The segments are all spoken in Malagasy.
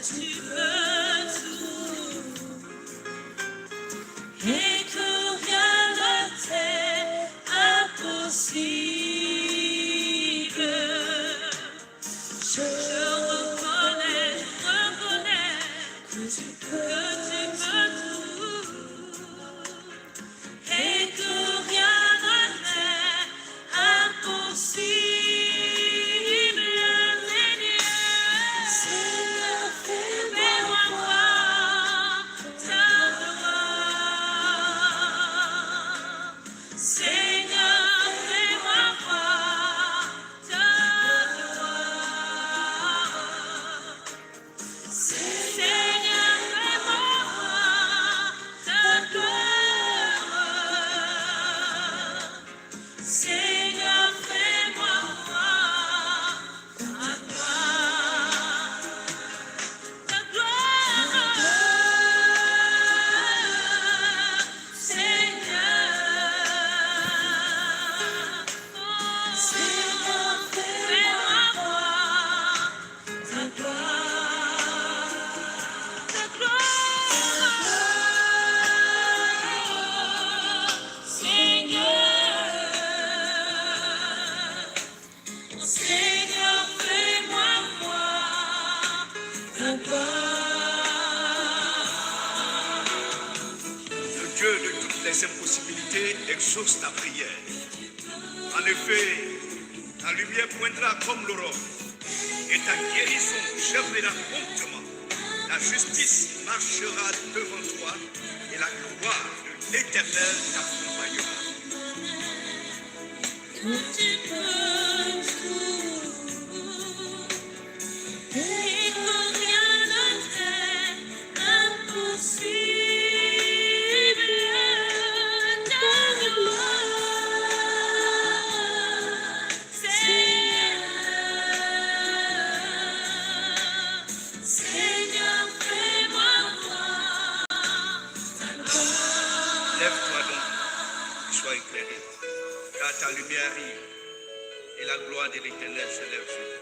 tu peux tout et que rien ne t'est impossible. Je reconnais que tu peux tout et que rien ne t'est impossible. Seigneur, fais-moi voir ta gloire. Seigneur, fais-moi voir ta gloire. Seigneur, fais-moi voir ta gloire. Seigneur, fais-moi voir ta gloire. Ta gloire, Seigneur. Seigneur, fais-moi voir ta gloire. Ta gloire, Seigneur. Seigneur, fais-moi voir ta gloire. Le Dieu de toutes les impossibilités exauce ta prière. En effet, ta lumière poindra comme l'aurore et ta guérison germera promptement. La justice marchera devant toi et la gloire de l'Éternel t'accompagnera. Tu peux tout et que rien ne t'est impossible. Ta gloire, Seigneur. Seigneur, fais-moi voir ta gloire. Lève-toi donc et sois éclairé, car ta lumière arrive et la gloire de l'Éternel se lève sur toi.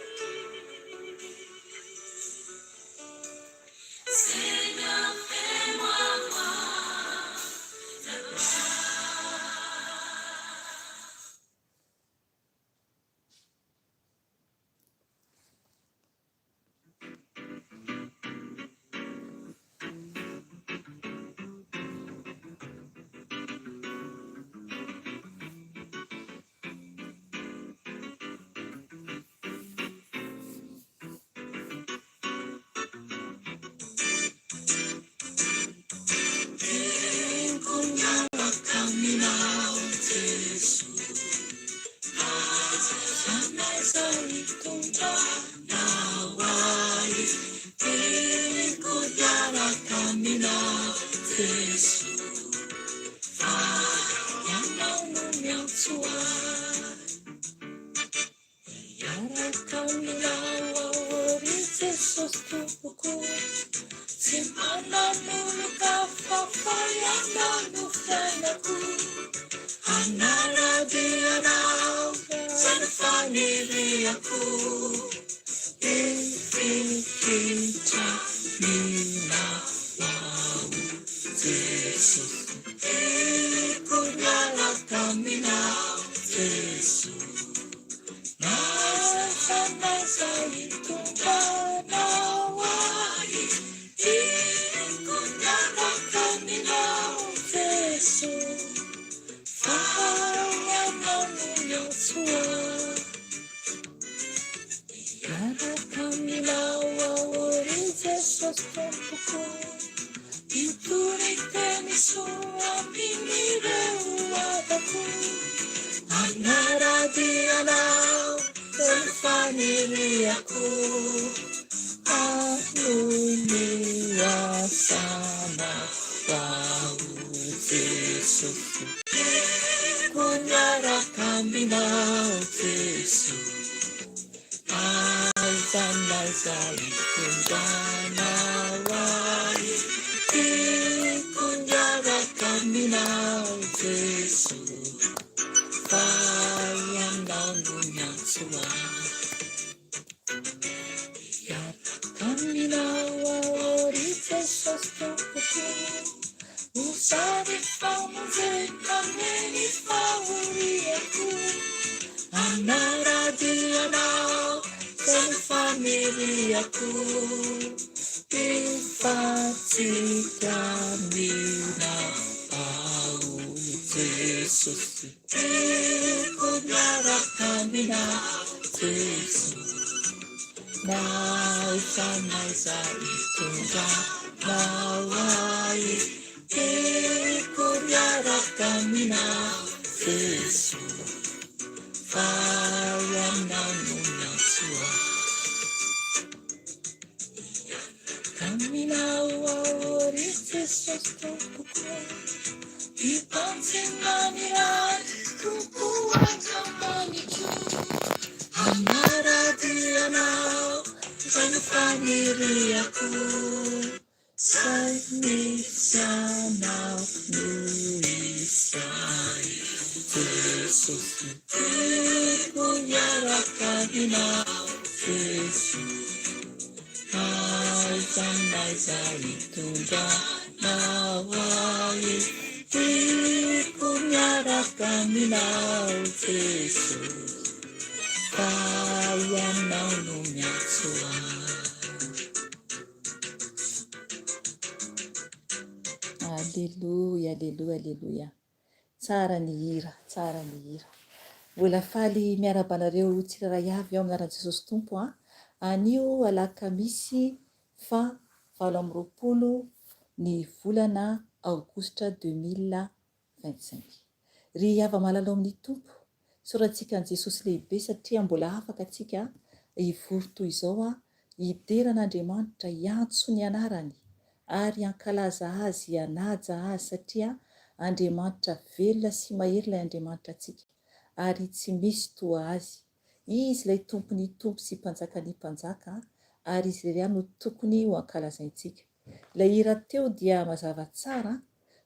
Seigneur, fais-moi voir ta gloire. Kunyala caminhar Yesu, anaweza encontrar na wai. Kunyala caminhar Yesu, yana unyatua. Yara caminhar ori sostuku. Simana muluka fafayana nufanaku. Anara diana sana familiaku. Ifikita mina wau Jesus. Kunyala kamina Jesus. Nasa itungana wai. Kunyala kamina Jesus. Fayana nunyatua. Yara kamina waori Jesus tompuku. Iturite misua minire uadaku. Anara diana dan familiaku. Anunia sana wau Jesus. Kunyara caminhar Jesus. Alza ikundana wai. Kunyara caminhar Jesus. Fayanda nunyatua. Yara caminhar faniriako ifatsikamina ao Jesosy tiako miarakamina Jesosy na ifanaiza itondra nawai tiako miarakamina Jesosy fayananonasua caminhau ao Jesús tomboko ipansinanirati tukuangamaniku amaradianao zanfaniriaku sainisanau nuisai Jesus tikuyarakanina Jesus Itunda nawai tikuyarakanina Jesus kaya naununyasua Aleluia, aleluia, aleluia. Tsara ny hira, tsara ny hira. Mbola faly miarabanareo tsirairay avy ao amin'ny anaran'i Jesosy Tompo a. Anio alakamisy fa 20 ny volana aogositra 2025. Ry hava malalo amin'ny Tompo, sorantsika an'i Jesosy lehibe satria mbola afaka atsika hivory toy izao a, hideran'Andriamanitra hiantso ny anarany ary hankalaza azy, hanaja azy satria Andriamanitra velona sy mahery ilay Andriamanitra atsika ary tsy misy toa azy. Izy ilay tompony tompo sy mpanjakany mpanjaka ary izy irery no tokony ho ankalazaintsika. Ilay hira teo dia mazava tsara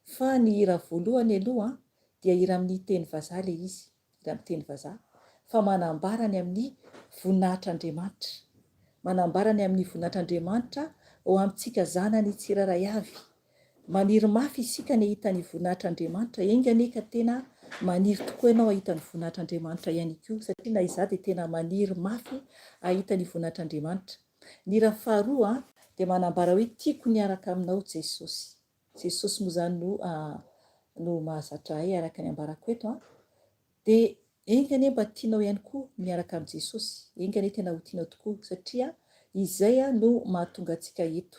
fa ny hira voalohany aloha dia hira amin'ny teny vazaha ilay izy, hira amin'ny teny vazaha fa manambarany amin'ny voninahitr'Andriamanitra. Manambarany amin'ny voninahitr'Andriamanitra ho amintsika zanany tsirairay avy. Maniry mafy isika ny hita ny voninahitr'Andriamanitra, enganeka tena maniry tokoa ianao ahita ny voninahitr'Andriamanitra ihany koa satria na izaho dia tena maniry mafy ahita ny voninahitr'Andriamanitra. Ny hira faharoa dia manambara hoe tiako niaraka aminao Jesosy. Jesosy moa zany no mahazatra ahy araka ny ambarako eto dia engane mba tianao ihany koa miaraka amin'ny Jesosy, engane tena ho tianao tokoa satria izay no mahatonga antsika eto.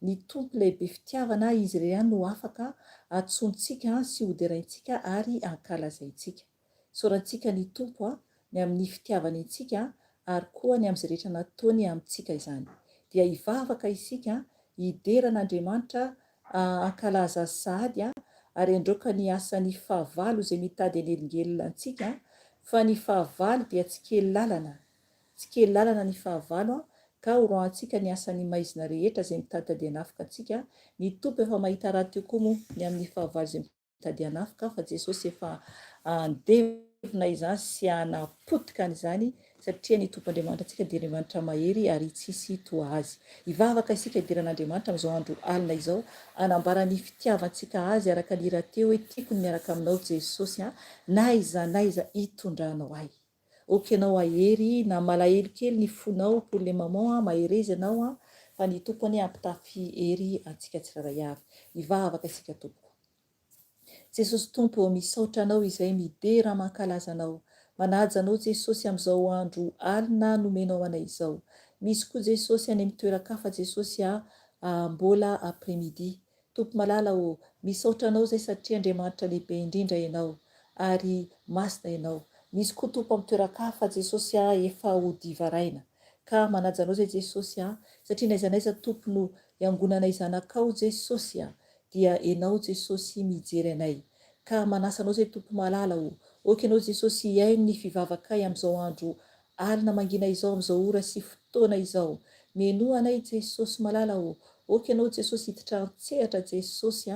Ny tompo lehibe fitiavana izy irery no afaka atsontsika sy hoderaintsika ary ankalazaintsika. Sorantsika ny tompo ny amin'ny fitiavany antsika ary koa ny amin'izay rehetra nataony amintsika izany. Dia hivavaka isika hideran'Andriamanitra ankalaza sahady ary androka ny asany fahavalo izay mitady anelingelina antsika fa ny fahavalo dia tsy kely lalana. Tsy kely lalana ny fahavalo ka horohantsika ny asany maizina rehetra izay mitady hanafika antsika. Ny tompo efa mahita raha teo koa moa ny amin'ny fahavalo izay mitady hanafika fa Jesosy efa andevona izany sy hanapotika an'izany satria ny tompo Andriamanitra antsika dia Andriamanitra mahery ary tsisy toa azy. Hivavaka isika hideran'Andriamanitra amin'izao andro alina izao, anambara ny fitiavantsika azy araka ny hira teo hoe tiako ny miaraka aminao Jesosy na iza hitondranao ahy. Okenao ahery na malahelo kely ny fonao pour le moment maherezy ianao fa ny tompony ampitafy hery antsika tsirairay avy. Hivavaka isika tompo. Jesosy Tompo misaotra anao izay midera mankalaza anao. Manaja anao Jesosy amin'izao andro alina nomenao anay izao. Misy koa Jesosy any amin'ny toeran-kafa Jesosy mbola après-midi. Tompo malala misaotra anao zay satria Andriamanitra lehibe indrindra ianao ary masina ianao. Misy koa tompo amin'ny toeran-kafa Jesosy efa hodivaraina. Ka manaja anao zay Jesosy satria n'aiza n'aiza tompo no iangonanay zanakao Jesosy dia ianao Jesosy mijery anay. Ka manasa anao zay tompo malala okenao Jesosy hiaino ny fivavakay amin'izao andro alina mangina izao amin'izao ora sy fotoana izao. Menoa anay Jesosy malala okenao Jesosy hiditra antsehatra Jesosy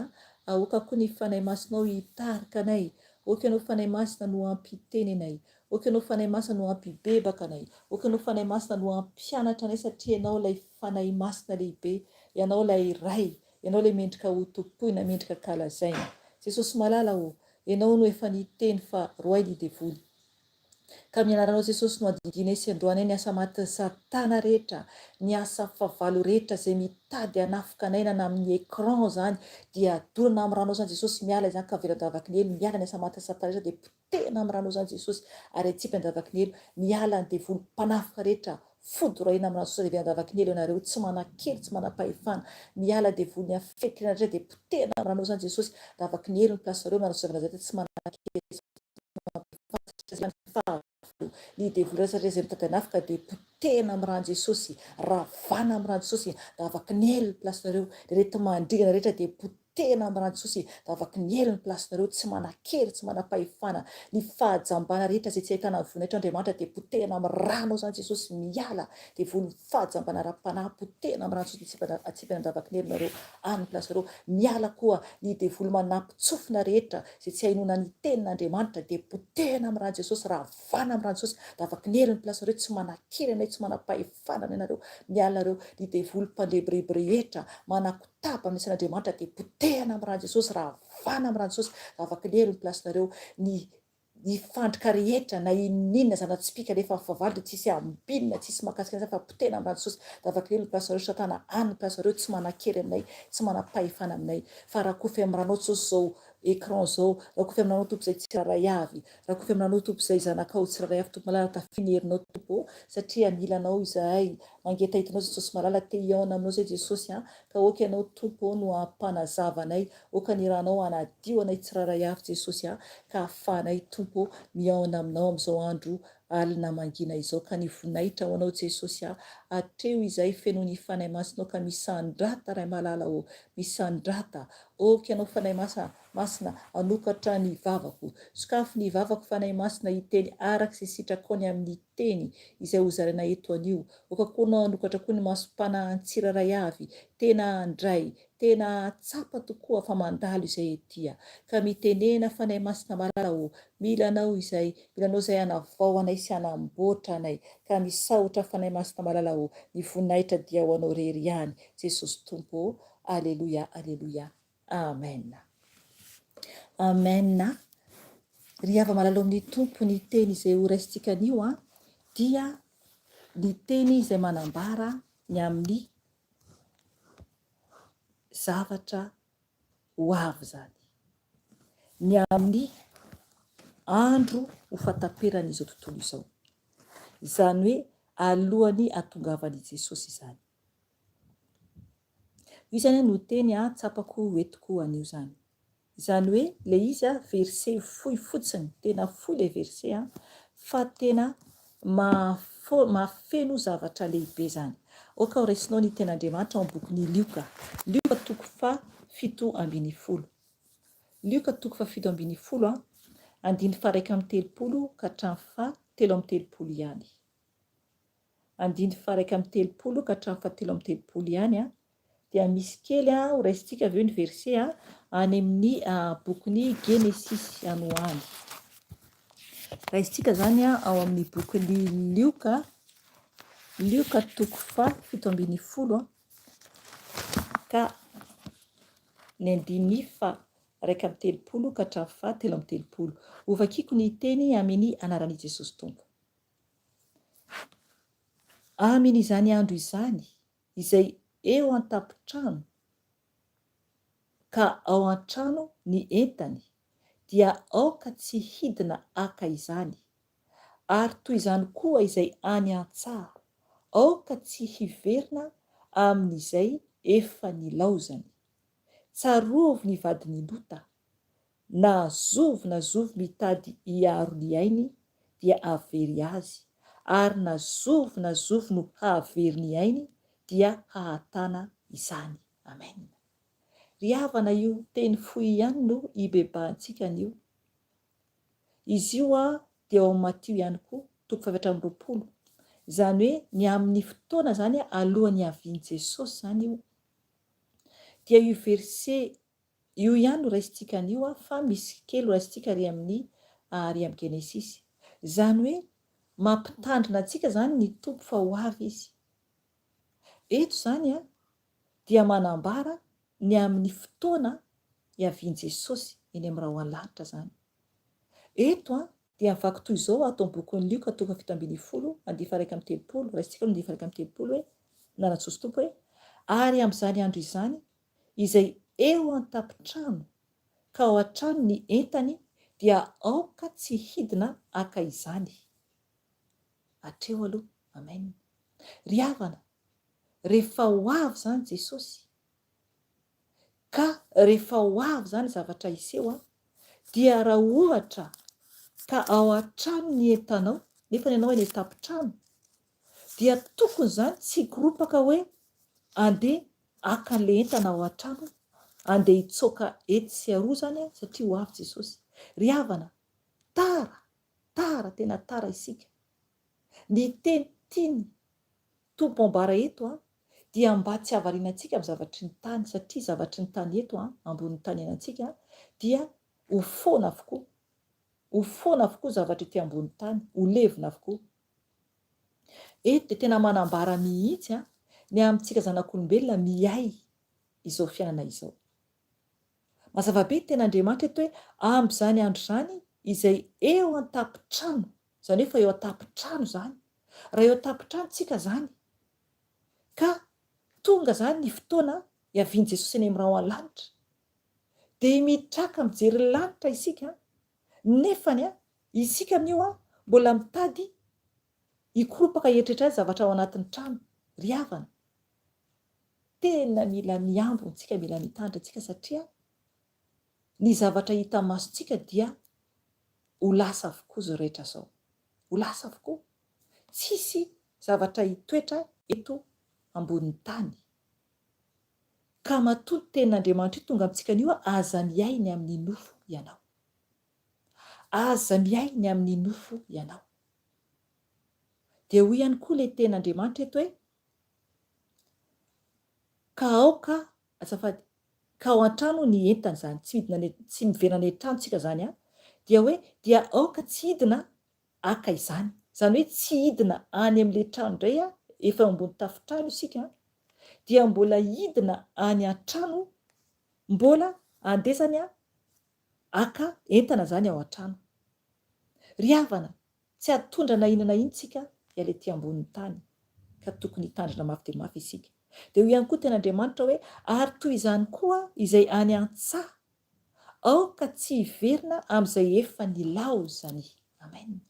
aoka koa ny fanahy masinao hitarika anay. Okenao fanahy masina no ampiteny anay. Okenao fanahy masina no ampibebaka anay. Okenao fanahy masina no ampianatra anay satria ianao ilay fanahy masina lehibe, ianao ilay ray, ianao ilay mendrika ho topoina, mendrika kalazaina. Jesosy malala ianao no efa niteny fa roay ny devoly. ka amin'ny anaranao Jesosy no adidina sy androany ny asa maty ny satana rehetra, ny asa favalo rehetra izay mitady hanafika anay na amin'ny écran zany dia adorana amin'ny ranao zany Jesosy, miala izany ka avelan-davaky ny elo, miala ny asa maty ny satana rehetra dia potehina amin'ny ranao zany Jesosy ary atsipy an-davaky ny elo, miala ny devoly mpanafika rehetra fodorahina amin'ny rano Jesosy avelan-davaky ny elo ianareo tsy manan-kely tsy manam-pahefana, miala devoly ny afetina rehetra dia potehina amin'ny ranao zany Jesosy, davaky ny elo ny placereo miarao zavana tsy manan-kely ny devoly rehetra izay mitady hanafika dia potehina amin'ny rano Jesosy, ravana amin'ny rano Jesosy, davaky ny elo ny placereo, dia rehetra mandringana rehetra dia potehina amin'ny rano Jesosy, davaky ny elo ny placereo tsy manan-kely tsy manam-pahefana, ny fahajambana rehetra izay tsy ahitana voninahitra Andriamanitra dia potehina amin'ny rano zany Jesosy, miala devoly fahajambana ara-panahy potehina amin'ny rano Jesosy, atsipana davaky ny elo nareo amin'ny placereo, miala koa ny devoly manampitsofina rehetra izay tsy hainoana ny tenin'Andriamanitra dia potehina amin'ny rano Jesosy, ravana amin'ny rano Jesosy, davaky ny elo ny placereo tsy manan-kely anay tsy manam-pahefana anareo, miala nareo ny devoly mpandrebireby rehetra manakotaba amin'ny san'Andriamanitra dia potehina amin'ny rano Jesosy, ravana amin'ny rano Jesosy, davaky ny elo ny placereo, ny fandrika rehetra na inona zana-tsipika rehefa favalo dia tsisy ambinina tsisy mahakasika an'izay fa potehina amin'ny rano Jesosy, davaky ny elo ny placereo, satana any ny placereo tsy manan-kely aminay tsy manam-pahefana aminay, fa rakofy amin'ny ranao Jesosy zao écran zao, rakofy aminao tompo izay tsiraray avy, rakofy aminao tompo izay zanakao tsiraray avy, tompo malala tafiny herinao tompo satria milanao izahay mangeta hitanao Jesosy malala te hiaona aminao zay Jesosy ka oka ianao tompo no ampanazava anay, oka ny ranao anadio anay tsiraray avy Jesosy ka ahafahanay tompo miaona aminao amin'izao andro alina mangina izao, ka ny voninahitra ho anao Jesosy hatreo izay feno ny fanahy masinao ka misandrata ray malala misandrata, oka ianao fanahy masina anokatra ny vavako, sokafo ny vavako fanahy masina hiteny araka izay sitrakony amin'ny teny izay hozaraina eto anio, oka koa anao anokatra koa ny masom-panahy tsiraray avy tena andray tena tsapa tokoa fa mandalo izay etỳ, ka mitenena fanahy masina malala milanao izay hanavao anay sy hanamboatra anay, ka misaotra fanahy masina malala ny voninahitra dia ho anao rery ihany Jesosy tompo. Aleluia, aleluia, amen. Amen. Ry hava malalo amin'ny tompo ny teny izay ho raisintsika anio dia ny teny izay manambara ny amin'ny zavatra ho avy zany, ny amin'ny andro ho fataperan'izao tontolo izao, izany hoe alohany hatongavan'i Jesosy izany. Io zany no teny tsapako hoentiko anio zany, izany hoe le izy verset fohy fotsiny, tena fohy le verset fa tena mahafeno zavatra lehibe zany. Oka ho raisinao ny ten'Andriamanitra ao amin'ny bokin'ny Lioka toko fa 7:10, Lioka toko fa 7:10 andiny faha 1:30 ka hatramin'ny faha 3:30 ihany, andiny faha 1:30 ka hatramin'ny faha 3:30 ihany dia misy kely ho raisintsika avy eo ny verset any amin'ny bokin'ny Genesis any ho any. Raisintsika zany ao amin'ny bokin'ny Lioka toko fa 7:10 ka ny andiny faha 1:30 ka hatramin'ny faha 3:30. Ovakiko ny teny amin'ny anaran'i Jesosy tompo. Amin'izany andro izany izay eo an-tampon-trano ka ao an-trano ny entany dia aoka tsy hidina haka izany, ary toy izany koa izay any an-tsaha aoka tsy hiverina amin'izay efa nilaozany. Tsarovo ny vadiny lota, na zovy mitady hiaro ny ainy dia avery azy, ary na zovy no hahavery ny ainy dia hahatana izany. Amen. Ry havana io teny fohy ihany no ibebahantsika anio. Izy io dia ao Matio ihany koa toko 7:20, izany hoe ny amin'ny fotoana zany alohan'ny havian'i Jesosy zany io, dia io verset io ihany no raisintsika anio fa misy kely raisintsika ary amin'ny Genesis, izany hoe mampitandrina antsika zany ny tompo fa ho avy izy. Eto zany dia manambara ny amin'ny fotoana hiavian'i Jesosy eny amin'ny rahoany lanitra zany. Eto dia mivaky toy izao atao bokony lioka toka 7 andifa 1 raha isika andifa 1 hoe nanan-Jesosy tompo hoe ary amin'izany andro izany izay eo an-tapitrano ka ao an-trano ny entany dia aoka tsy hidina aka izany. Hatreo aloha, amen. Ry havana, rehefa ho avy zany Jesosy, ka rehefa ho avy zany zavatra iseho dia raha ohatra ka ao an-trano ny entanao, nefa ianao eny an-tapitrano, dia tokony zany tsy higoropaka hoe andeha haka an'ilay entana ao an-trano, andeha hitsoaka etsy sy aroa zany satria ho avy Jesosy. Ry havana, tara tena tara isika. Ny teny tiany tompo ambara eto dia mba tsy havarianantsika amin'ny zavatry ny tany, satria zavatry ny tany eto ambonin'ny tany ianantsika dia ho foana avokoa. Ho foana avokoa zavatra ety ambony tany, ho levina avokoa. Eto dia tena manambara mihitsy ny amintsika zanak'olombelona miay izao fiainana izao. Mazava be tena Andriamanitra eto hoe amin'izany andro zany izay eo an-tapitrano, izany hoe efa eo an-tapitrano zany. Raha eo an-tapitrano tsika zany ka tonga zany ny fotoana hiavian' Jesosy eny amin'ny rao an-lanitra, dia mitraka mijery lanitra isika, nefany isika amin'io mbola mitady hikoropaka hieritreritra zavatra ao anatin'ny trano. Ry havana, tena mila miambina tsika, mila mitandra tsika, satria ny zavatra hita masontsika dia ho lasa avokoa zao rehetra zao, ho lasa avokoa. Tsisy zavatra hitoetra eto ambonin'ny tany. Ka matoa tenin'Andriamanitra tonga amintsika an'io aza miay ny amin'ny nofo ianao. Aza miay ny amin'ny nofo ianao. Dia hoy ihany koa ilay tenin'Andriamanitra eto hoe ka aoka azafady, ka ao an-trano ny entana zany, tsy miverina ny trano tsika zany dia hoe dia aoka tsy hidina aka izany. Zany hoe tsy hidina any amin'ilay trano indray efa ambony tafitrano isika, dia mbola hidina any an-trano, mbola andesany aka entana zany ao an-trano. Ry havana, tsy hatondrana inona iny tsika ilay ety ambonin'ny tany, ka tokony hitandrina mafy dia mafy isika. Dia hoy ihany koa ten'Andriamanitra hoe ary toy izany koa izay any an-tsaha aoka tsy hiverina amin'izay efa nilaozany. Amen.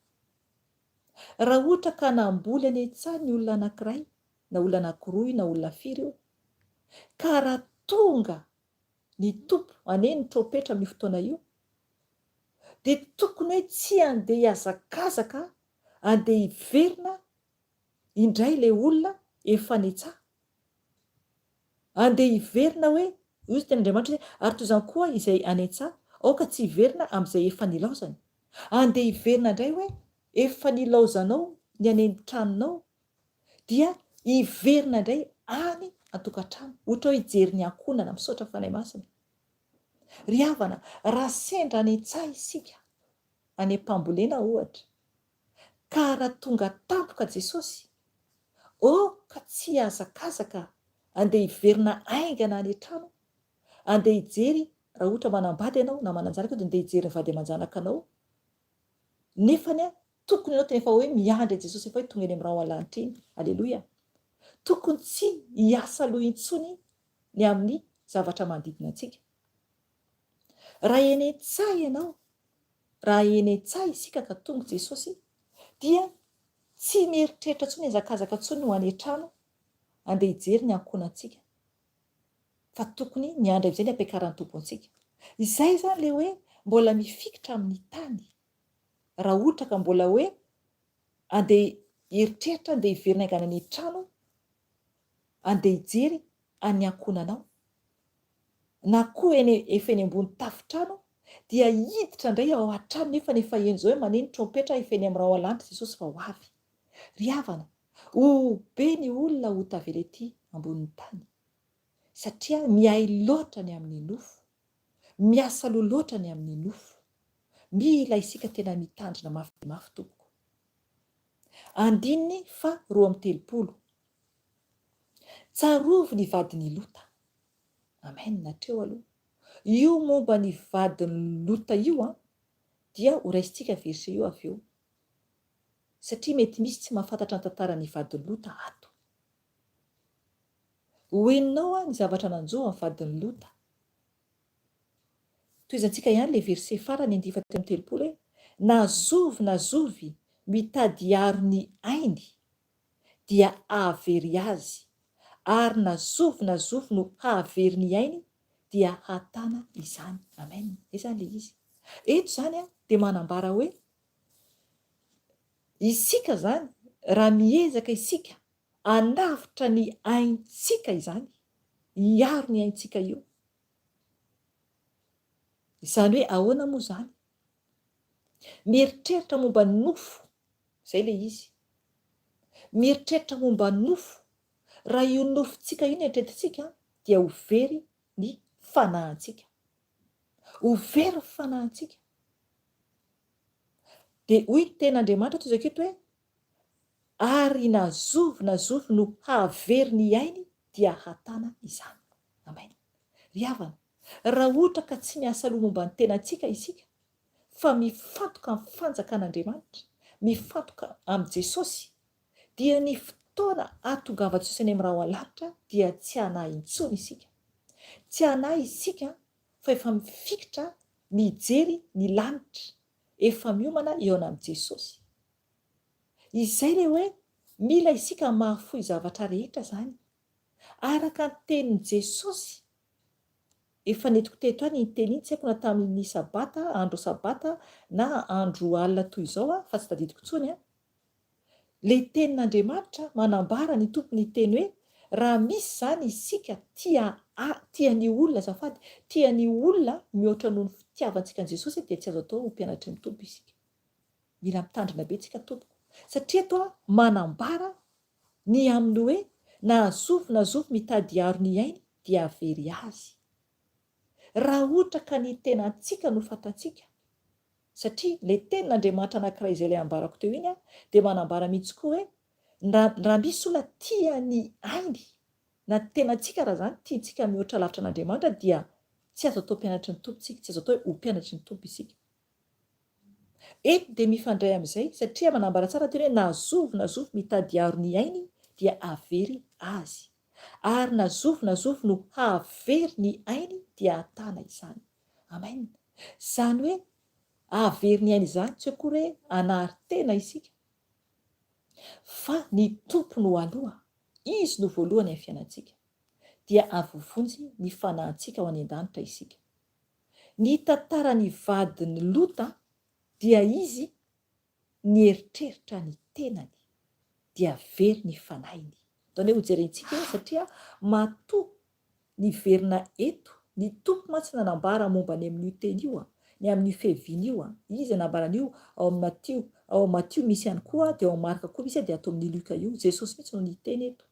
Raha ohatra ka namboly any an-tsaha ny olona anankiray, na olona anankiroa, na olona firy io, ka raha tonga ny tompo aneny ny trompetra amin'ny fotoana io, dia tokony hoe tsy andeha hiazakazaka, andeha hiverina indray ilay olona efa an-tsaha, andeha hiverina hoe io ten'Andriamanitra hoe ary toy izany koa izay any an-tsaha aoka tsy hiverina amin'izay efa nilaozany. Andeha hiverina indray hoe efa nilaozanao ny aneny tranonao, dia hiverina indray any an-tokantrano, ohatra hoe hijery ny ankonana misaotra fanahy masina. Ry havana, raha sendra any an-tsaha isika any am-pambolena ohatra, ka raha tonga tampoka Jesosy, ka tsy hazakazaka andeha hiverina aingana any an-trano, andeha hijery raha ohatra manambady ianao na mananjanaka dia andeha hijery ny vady aman-janakanao, nefany tokony ianao tena efa hoe miandry Jesosy efa hoe tonga eny amin'ny rao an-lanitra iny. Aleloia. Tokony tsy hiasa loha intsony ny amin'ny zavatra manodidina antsika. Raha eny an-tsaha ianao, raha eny an-tsaha isika ka tonga Jesosy, dia tsy mieritreritra intsony, hazakazaka intsony ho any an-trano andeha hijery ny ankonantsika, fa tokony miandry amin'izay ny ampiakaran'ny tompo antsika. Izay zany ilay hoe mbola mifikitra amin'ny tany. Raha ohatra ka mbola hoe andeha hieritreritra, andeha hiverina aingana ny trano, andeha hijery any ankonanao, na koa efa eny ambony tafitrano, dia hiditra indray ao an-trano nefa eny izao hoe maneno trompetra efa eny amin'ny rao an-lanitra Jesosy fa ho avy. Ry havana, ho be ny olona ho tavela ety ambonin'ny tany, satria miay loatra ny amin'ny nofo, miasa loha loatra ny amin'ny nofo. Mila isika tena mitandrina mafy dia mafy tompoko. 2:30 Tsarovo ny vadiny Lota. Amen. Natreo aloha. Io momba ny vadiny Lota io dia ho raisintsika verset io avy eo satria mety misy tsy mahafantatra ny tantaran'ny vadiny Lota ato. Hoeninao ny zavatra nanjoa amin'ny vadiny Lota. Toizantsika ihany le verset farany 9-30 hoe nazovy mitady aro ny ainy dia hahavery azy, ary nazovy no hahavery ny ainy dia hatana izany. Amen. Izany le izy. Eto zany dia manambara hoe isika zany raha miezaka isika hanavitra ny aintsika izany, hiaro ny aintsika io. Izany hoe ahoana moa zany? Mieritreritra momba ny nofo, zay le izy. Mieritreritra momba ny nofo. Raha io nofontsika io ny eritreretintsika dia ho very ny fanahintsika. Ho very ny fanahintsika. Dia hoy ny ten'Andriamanitra toy izao hoe ary nazovy no hahavery ny ainy dia hatana izany. Amen. Ry havana, raha ohatra ka tsy miasa loha momba ny tenantsika isika, fa mifantoka amin'ny fanjakan'Andriamanitra, mifantoka amin'ny Jesosy, dia ny fotoana ahatongavan-Jesosy any amin'ny raha ao an-lanitra dia tsy hanahy intsony isika. Tsy hanahy isika fa efa mifikitra mijery ny lanitra, efa miomana eo amin'ny Jesosy. Izay le hoe mila isika mahafoy zavatra rehetra zany araka ny tenin'i Jesosy. Efa netiko teto any ny teny iny, tsy haiko na tamin'ny sabata, andro sabata na andro alina toy izao fa tsy tadidiko intsony. Le tenin'Andriamanitra manambara ny tompony teny hoe raha misy zany isika tia ny olona azafady, tia ny olona mihoatra noho ny fitiavantsika an' Jesosy dia tsy azo atao ho mpianatry ny tompo isika. Mila mitandrina be tsika tompoko. Satria eto manambara ny amin'ny hoe nazovy mitady aro ny ainy dia havery azy. Raha ohatra ka ny tenantsika no fantatsika, satria le tenin'Andriamanitra anankiray izay ilay ambarako teo iny dia manambara mihitsy koa hoe raha misy olona tia ny ainy na tenantsika raha zany tiantsika mihoatra lavitra an'Andriamanitra dia tsy azo atao mpianatry ny tompo isika, tsy azo atao ho mpianatry ny tompo isika. Eto dia mifandray amin'izay satria manambara tsara teny hoe nazovy mitady aro ny ainy dia havery azy, ary nazovy no hahavery ny ainy dia hatana izany. Amen. Izany hoe hahavery ny ainy izany tsy akory hoe hanary tena isika, fa ny tompo no aloha, izy no voalohany amin'ny fiainantsika, dia avovonjy ny fanahintsika ho any an-danitra isika. Ny tantaran'ny vadiny Lota dia izy nieritreritra ny tenany dia very ny fanahiny. Ataony hoe hojerentsika io satria matoa ny verina eto, ny tompo mantsy nanambara momba ny amin'io teny io, ny amin'io fiheviana io. Izy anambaran'io ao amin'ny Matthieu misy ihany koa, dia ao Marka koa misy, dia atao amin'ny Luka io. Jesosy mihitsy no niteny eto.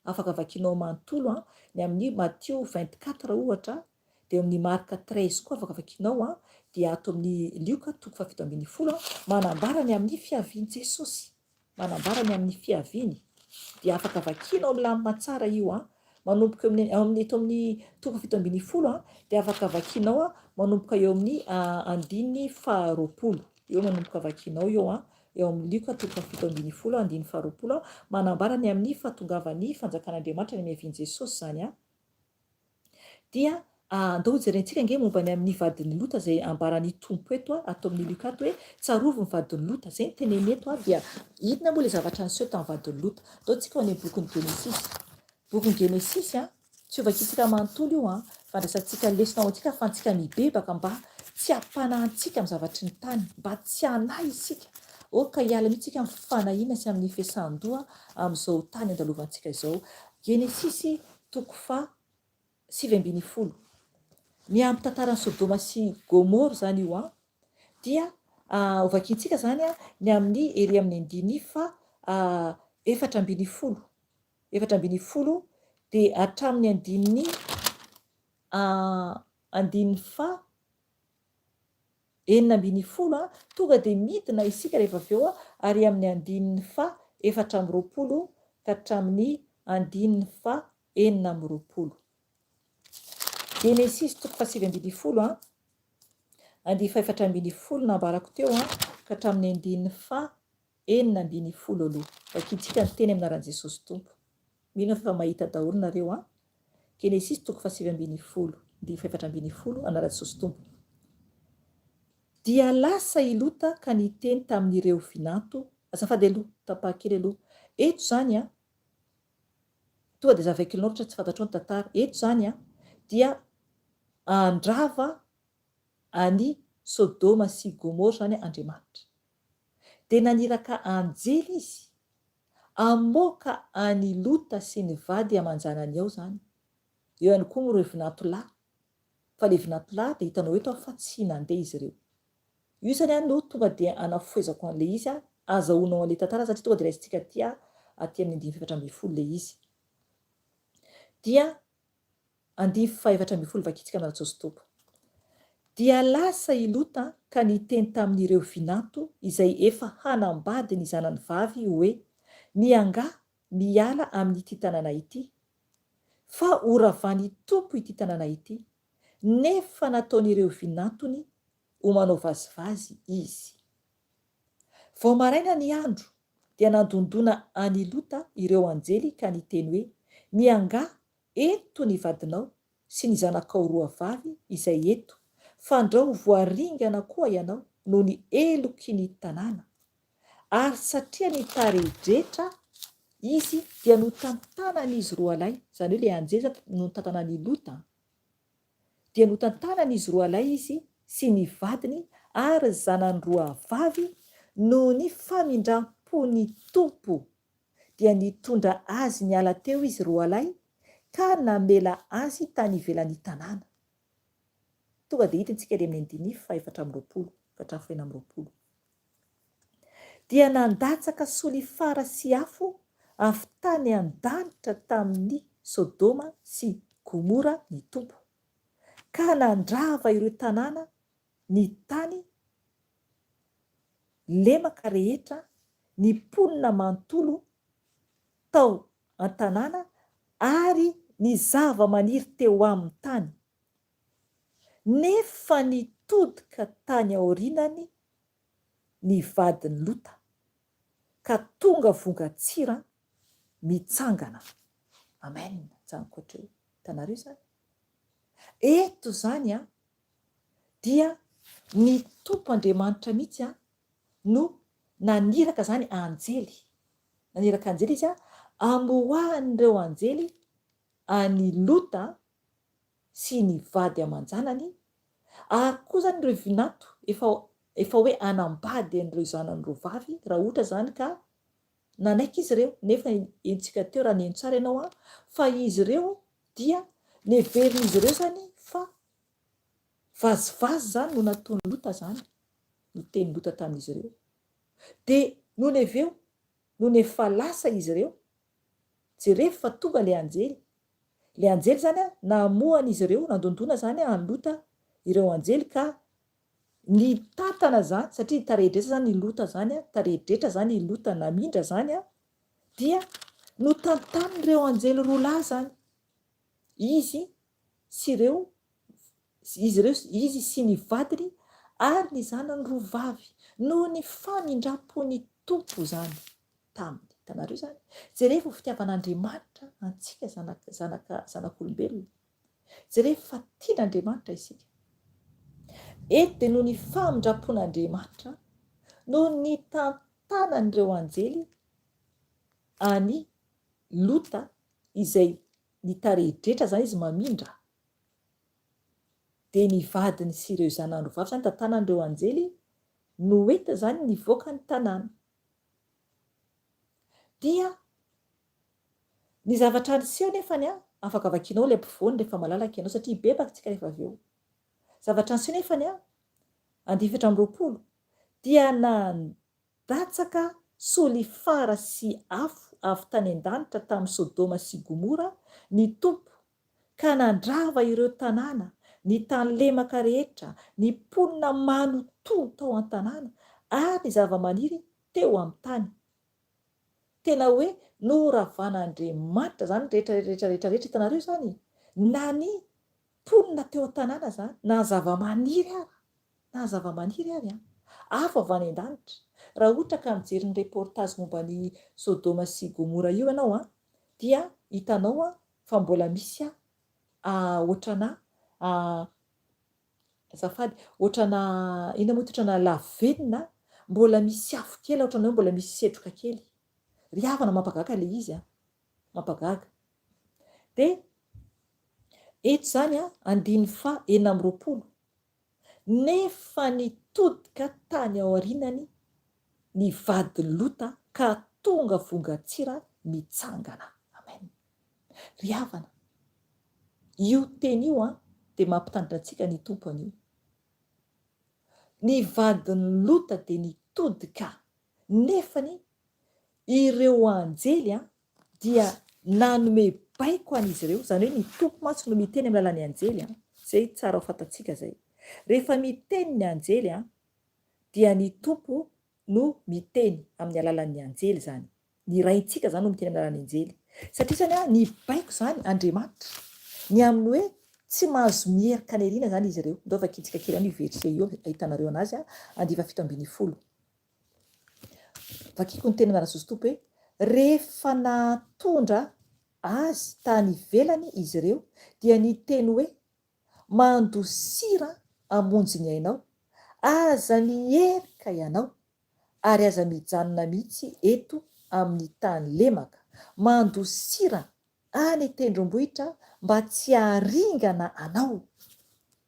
Afaka vakianao manontolo ny amin'ny Matthieu 24 ohatra, dia amin'ny Marka 13 koa afaka vakianao, dia ato amin'ny Luka 7:10 manambara ny amin'ny fiaviany Jesosy, manambara ny amin'ny fiaviany. Dia afaka vakianao milamina tsara io manomboka amin'ny eto amin'ny 7:10 dia afaka vakianao manomboka eo amin'ny 9:20 eo manomboka vakianao eo eo amin'ny Luka 7:20 9:20 manambara ny amin'ny fahatongavan'ny fanjakan'Andriamanitra ny miaviany Jesosy zany dia andao jerentsika nge momba ny amin'ny vadiny Lota zay ambarany tompo eto atao amin'ny Luka hoe tsarovy ny vadiny Lota, zay ny teneny eto dia inona moa le zavatra niseho tamin'ny vadiny Lota. Ataontsika any bokin'ny Genesis. Bokin'ny Genesis tsy ho vakiantsika manontolo io fandraisantsika lesona ao antsika ahafahantsika mibebaka mba tsy hampanahintsika amin'ny zavatry ny tany, mba tsy hanahy isika. Ka hiala mihitsika amin'ny fanahiana sy amin'ny fiasan-doha amin'izao tany andalovantsika izao. Genesis 7:20. Ny amin'ny tantaran'ny Sodoma sy Gomora zany io dia ho vakiantsika zany ny amin'ny ery amin'ny andiny fa 4:20 dia hatramin'ny andininy andiny fa 9:20 tonga dia midina isika rehefa avy eo ary amin'ny andininy fa 4:20 ka hatramin'ny andininy fa 9:20. Genesis 7:20 2 nambarako teo a ka hatramin'ny 9 aloha vakitsika ny teny amin'ny aran'i Jesosy Tompo. Mino fa mahita daholo nareo a. Genesis 7:10 anaran'i Jesosy Tompo. Dia lasa ilota ka niteny tamin'ireo vinanto azafady aloha tapahakely aloha eto zany a tonga de zavakelinao ohatra tsy fantatrao ny tantara eto zany a dia andrava any Sodoma sy Gomora zany Andriamanitra de naniraka anjely izy amoaka any Lota sy ny vady amanjanany ao zany eo ihany koa ireo vinantolahy fa le vinantolahy de hitanao eto fa tsy nandeha izy ireo. Io zany a no tonga de anafoezako an'le izy a azahoanao an'le tantara satria tonga de raisintsika aty amin'ny 9 le izy. Dia 9 vakitsika amin'y Jesosy Tompo. Dia lasa ilota ka niteny tamin'ireo vinanto izay efa hanambady ny zanany vavy hoe miangà miala amin'ity tanàna ity fa oravany tompo ity tanàna ity nefa nataon'ireo vinantony ho manao vazivazy izy. Vao maraina ny andro dia nandondona any Lota ireo anjely ka niteny hoe miangà eto ny vadinao sy ny zanakao roa vavy izay eto fandrao voaringana koa ianao no ny eloky ny tanàna ary satria ny tarehdretra izy dia notantanan'izy roa lahy zany hoe le anjely no tantanany Lota dia notantanan'izy roa lahy izy sy ny vadiny ary zanany roa vavy no ny famindram-pony tompo dia nitondra azy niala teo izy roa lahy ka namela azy tany ivelan'ny tanàna. Tonga de hitantsika le amin'ny 4:20. Dia nandatsaka solifara sy afo avy tany an-danitra tamin'ny Sodoma sy Gomora ny tompo ka nandrava ireo tanàna ny tany lemaka rehetra ny mponina manontolo tao an-tanàna ary ny zava-maniry teo amin'ny tany nefa nitodika tany aorinany ny vadiny Lota ka tonga vongatsira mitsangana. Amen. Janikoatreo tanareo zany eto zany a dia ny tompo Andriamanitra mihitsy a no naniraka zany anjely izy a amoahan'ireo anjely any Lota sy ny vady aman-janany ary koa zany ireo vinanto efa hoe anambady an'ireo zanany roa vavy raha ohatra zany ka nanaiky izy ireo nefa entsika teo raha neny tsara ianao a fa izy ireo dia neverin'izy ireo zany fa vazivazy zany no nataony Lota zany no teny Lota tamin'izy ireo de no neveo no nefa lasa izy ireo jereo fa tonga le anjely zany a namohan'izy ireo nandondona zany any Lota ireo anjely ka ny tantana zany satria tarehdretra zany ny Lota zany a tarehdretra zany ny Lota namindra zany a dia no tantanin'ireo anjely roa lahy zany izy sy ny vadiny ary ny zanany roa vavy no ny famindram-pony tompo zany taminy. Tanareo zany jereo fa fitiavan'Andriamanitra antsika zanak'olombelona jereo fa tian'Andriamanitra isika eto de no ny famindram-pon'Andriamanitra no ny tantanan'ireo anjely any Lota izay ny tarehdretra zany izy mamindra de ny vadiny sy ireo zanany roa vavy zany tantanan'ireo anjely no enta zany nivoaka ny tanàna. Dia ny zavatra niseho nefany a afaka vakinao le ampovoany rehefa malalaka ianao satria bebaka tsika rehefa avy eo. Zavatra niseho nefany a 20 dia nandatsaka solifara sy afo avy tany an-danitra tamin'ny Sodoma sy Gomora ny tompo ka nandrava ireo tanàna ny tany lemaka rehetra ny mponina manontolo tao an-tanàna ary ny zava-maniry teo amin'ny tany. Tena hoe noravan'Andriamanitra zany rehetra hitanareo zany na ny mponina teo an-tanàna zany na zava-maniry ara na zava-maniry ary afa avy any an-danitra. Raha ohatra ka mijery ny reportage momba ny Sodoma sy Gomora io ianao dia hitanao fa mbola misy ohatrana azafady ohatrana ina moa ohatrana lavenina mbola misy afo kely ohatrana hoe mbola misy setroka kely. Ry havana mampagaga le izy mampagaga. De eto zany 9:20 nefa nitodika tany ao arinany ny vadiny Lota ka tonga vongatsira mitsangana. Amen. Ry havana, io teny io dia mampitandrina antsika ny tompony io. Ny vadiny Lota dia nitodika nefany ireo anjely dia nanome baiko an'izy ireo, zany hoe ny tompo mantsy no miteny amin'ny alalan'ny anjely zay tsara ho fantatsika zay. Rehefa miteny ny anjely dia ny tompo no miteny amin'ny alalan'ny anjely zany. Ny raintsika zany no miteny amin'ny alalan'ny anjely. Satria zany ny baiko zany Andriamanitra, ny amin'ny hoe tsy mahazo mierika ny ariana zany izy ireo. Ndao vakintsika kely io verset io ahitanareo anazy 7:20. Vakiko ny teny an'Jesosy Tompo hoe rehefa natondra azy tany ivelany izy ireo dia niteny hoe mandosira amonjy ainao, aza mierika ianao ary aza mijanona mihitsy eto amin'ny tany lemaka, mandosira any tendrombohitra mba tsy haringana anao.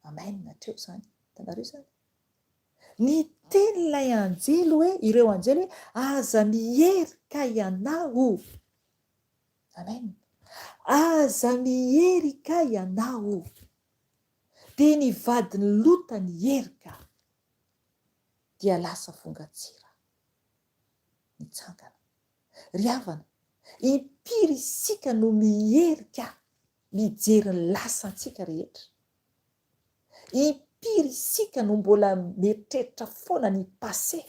Amen. Natreo zany tanareo zany ny teny ilay anjely hoe ireo anjely hoe aza mierika ianao. Amen. Aza mierika ianao. Dia ny vadiny Lota nierika dia lasa vongatsira mitsangana. Ry havana, impiry isika no mierika mijery ny lasantsika rehetra. Impiry isika no mbola mieritreritra foana ny passé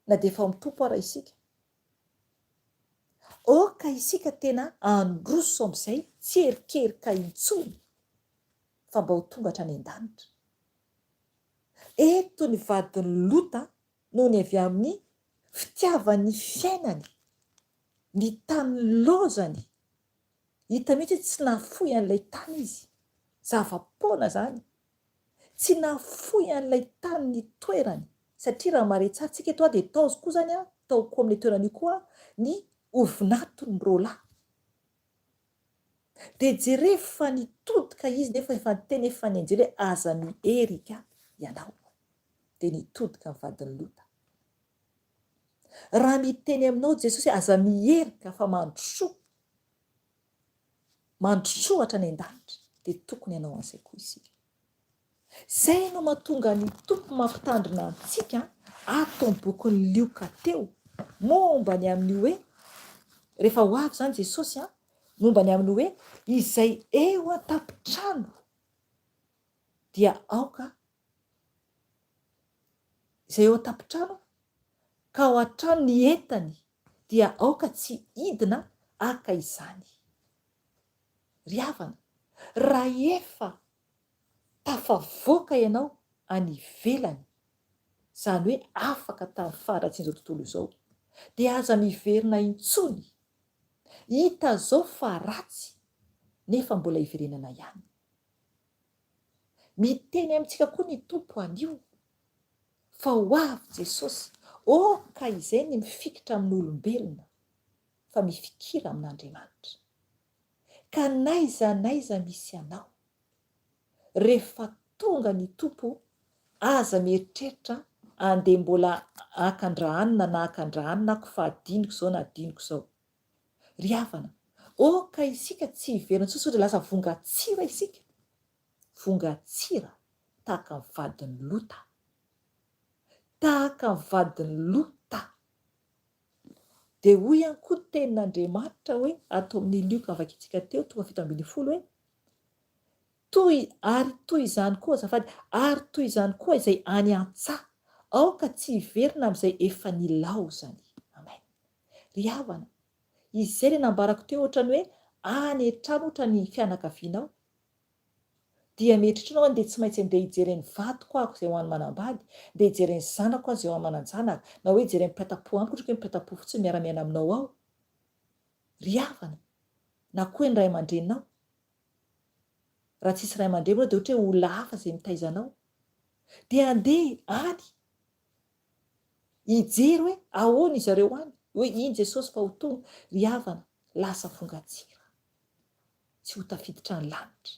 na dia efa mitompo ara isika. Oka isika tena androso amin'izay tsy erikerika intsony fa mba ho tonga hatrany an-danitra. Eto ny vadiny Lota noho ny avy amin'ny fitiavan'ny fiainany, ny tany lozany, hita mihitsy tsy nafoy an'ilay tany izy, zava-poana zany, tsy nafoy an'ilay tany ny toerany. Satria raha mare tsara tsika eto dia taozy koa zany tao koa amin'ilay toerana io koa ny ovinatony rola. Dia jerefa nitodika izy nefa efa niteny efa ny anjely hoe aza mierika ianao. Dia nitodika ny vadiny Lota. Raha miteny aminao Jesosy aza mierika fa mandrosoa hatrany an-danitra dia tokony ianao an'izay koa isika. Zay no mahatonga ny tompo mampitandrina antsika ato amin'ny bokin'ny Lioka teo momba ny amin'ny hoe rehefa ho avy zany Jesosy momba ny amin'ny hoe izay eo an-tampon-trano dia aoka izay eo an-tampon-trano ka ao an-trano ny entany dia aoka tsy hidina aka izany. Ry havana, raha efa tafavoaka ianao any ivelany, zany hoe afaka tamin'ny faharatsian'izao tontolo izao, dia aza miverina intsony. Hita zao fa ratsy nefa mbola hiverenana ihany. Miteny amintsika koa ny tompo anio fa ho avy Jesosy, ka izay ny mifikitra amin'ny olombelona fa mifikira amin'Andriamanitra. Ka n'aiza misy anao, rehefa tonga ny tompo, aza mieritreritra andeha mbola akan-drahanina na akan-drahanina ako fa adiniko zao na adiniko zao. Ry havana, ka isika tsy hiverina tsosy dia lasa vongatsira isika. Vongatsira tahaka ny vadiny Lota. Tahaka ny vadiny Lota. Dia hoy ihany koa ny tenin'Andriamanitra hoe ato amin'ny Lioka vakintsika teo 7:20 hoe toy izany koa izay any an-tsaha aoka tsy hiverina amin'izay efa nilaozany. Amen. Ry havana, izay ilay nambarako teo ohatrany hoe any an-trano ohatra ny fianakavianao dia metritra anao andeha tsy maintsy andeha hijereny vadiko ako izay ho any manambady, andeha hijereny zanako azy eo amananjanaka, na hoe hijereny mpitapo amiko ohatry hoe mpitapo fotsiny miara-miaina aminao ao. Ry havana, na koa ny ray aman-dreninao. Raha tsisy ray aman-dreny moa dia ohatra hoe olona hafa izay mitaizanao. Dia andeha any hijery hoe ahoana izy ireo any, hoe iny Jesosy fa ho tonga. Ry havana, lasa fongatsira, tsy ho tafiditra ny lanitra.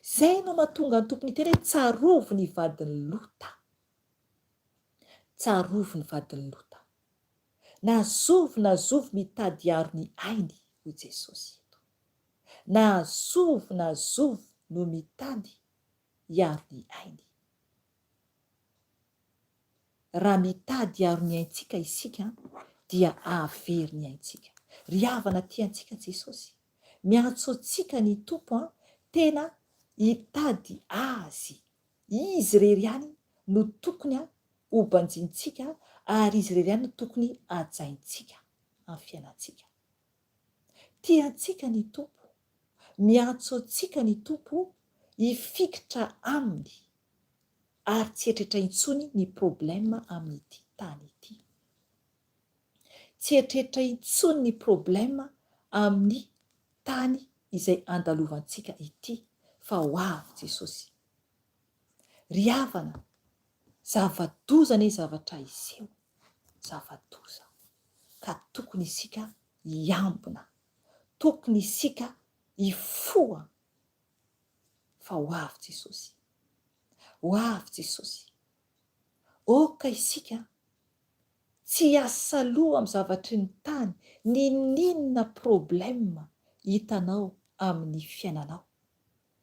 Zay no mahatonga ny tompony teny hoe tsarovo ny vadiny lota. Tsarovo ny vadiny lota. Na zovo mitady aro ny ainy ho Jesosy eto. Na zovo no mitady hiaro ny ainy. Raha mitady hiaro ny aintsika isika dia ahavery ny aintsika. Ry havana tiantsika Jesosy, miantso antsika ny tompo tena hitady azy. Izy irery ihany no tokony ho banjintsika, ary izy irery ihany no tokony hajaintsika amin'ny fiainantsika. Tiantsika ny tompo, miantso antsika ny tompo hifikitra aminy, ary tsy eritreretra intsony ny problema amin'ity tany ity. Tsy eritreretra intsony ny problema amin'ny tany izay andalovantsika ity, fa ho avy Jesosy. Ry havana, zava-doza ny zavatra iseho, zava-doza. Ka tokony isika hiambina, tokony isika hifoha, fa ho avy Jesosy. Ho avy Jesosy. Oka isika tsy hiasaloha amin'ny zavatry ny tany, ninona problema hitanao amin'ny fiainanao,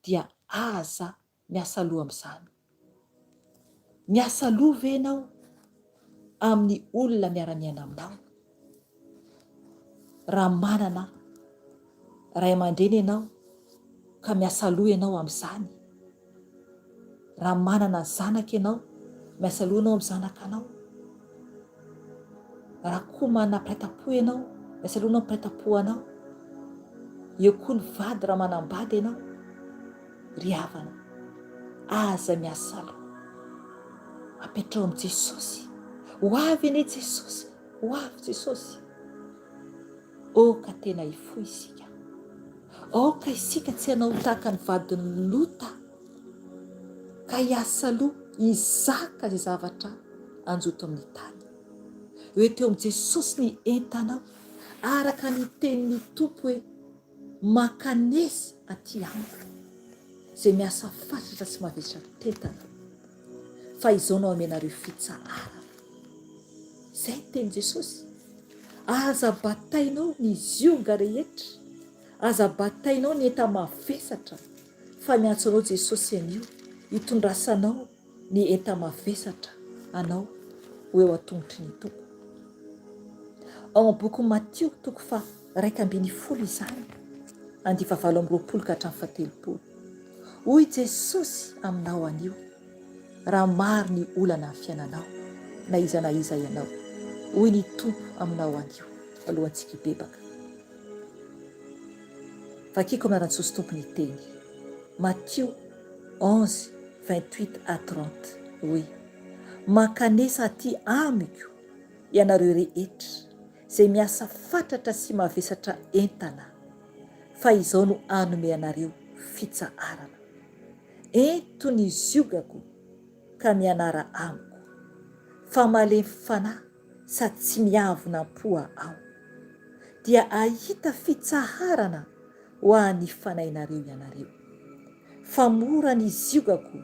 dia aza miasa loha amin'izany. Miasa loha ve ianao amin'ny olona miara-miaina aminao? Raha manana ray aman-dreny ianao ka miasa loha ianao amin'izany. Raha manana zanaka ianao, miasa loha ianao amin'ny zanakanao. Raha koa manana mpiraita-po ianao, miasa loha ianao amin'ny mpiraita-po anao. Eo koa ny vady raha manambady ianao. Ry havana, aza miasa loha. Apetrao amin'i Jesosy. Ho avy anie Jesosy, ho avy Jesosy. Oka tena hifoha isika. Oka isika tsy hanao tahaka ny vadiny lota, ka hiasa loha hizaka izay zavatra anjoto amin'ny tany. Hoe teo amin'i Jesosy ny entanao, araka ny tenin'ny tompo hoe makanesy aty amiko, izay miasa fatratra sy mavesatra tentana, fa izao no amenareo fitsarana. Izay teny Jesosy. Aza batainao ny zioga rehetra, aza batainao ny enta-mavesatra, fa miantso anao Jesosy anio, hitondrasanao ny enta-mavesatra anao ho eo an-tongotry ny tompo. Ao amin'ny boky Matio 6:1 izany, 9:20 ka hatramin'ny 17. Hoy Jesosy aminao anio, raha maro ny olana amin'ny fiainanao, na iza ianao. Hoy ny tompo aminao anio, alohantsika hibebaka. Vakiko amin'ny anaran'i tompo ny teny. Matio 11:28-30. Hoy, makanesa aty amiko ianareo rehetra izay miasa fatratra sy mavesatra entana, fa izao no anome anareo fitsaharana. Ento ny ziogako ka mianara amiko, fa malemy fanahy sady tsy miavonam-poa aho, dia ahita fitsaharana ho an'ny fanahinareo ianareo. Fa mora ny ziogako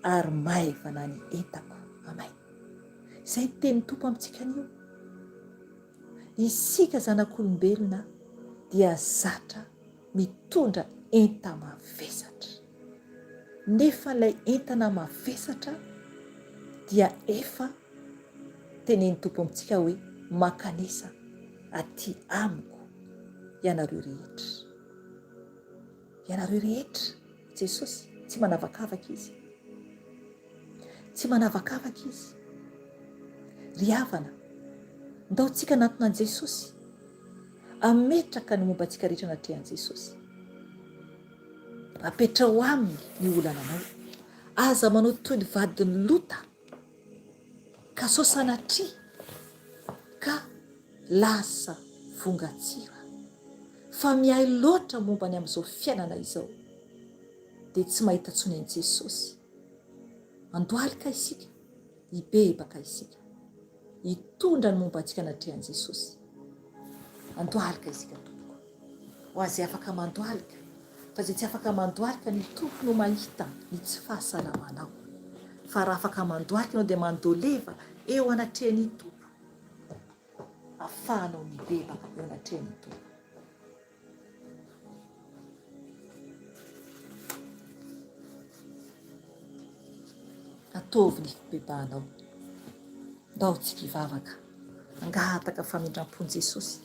ary maivana ny entako. Amen. Izay teny tompo amintsika anio. Isika zanak'olombelona dia zatra mitondra enta mavesatra, nefa ilay entana mavesatra dia efa teneny tompo amintsika hoe makanesa aty amiko ianareo rehetra. Ianareo rehetra, Jesosy tsy manavakavaka izy, tsy manavakavaka izy. Ry havana, ndaontsika anatinan'i Jesosy, ametraka ny momba antsika rehetra anatrehan'i Jesosy. rapetrao aminy ny olananao. Aza manao toy ny vadiny Lota ka sosanatria ka lasa vongatsira. Fa mihay loatra mombany amin'izao fiainana izao dia tsy mahita tsony an'i Jesosy. Andohalika isika, hibebaka isika, hitondra ny momba antsika anatrehan'i Jesosy. Andohalika isika tompoko. Ho azy afaka mandohalika, fa izay tsy afaka mandohalika ny tompo no mahita ny tsy fahasalamanao. Fa raha afaka mandohalika ianao dia mandoleva eo anatrehan'ny tompo, ahafahanao mibebaka eo anatrehan'ny tompo. Ataovy ny fibebahanao, ndao tsika hivavaka, angataka famindram-pony Jesosy,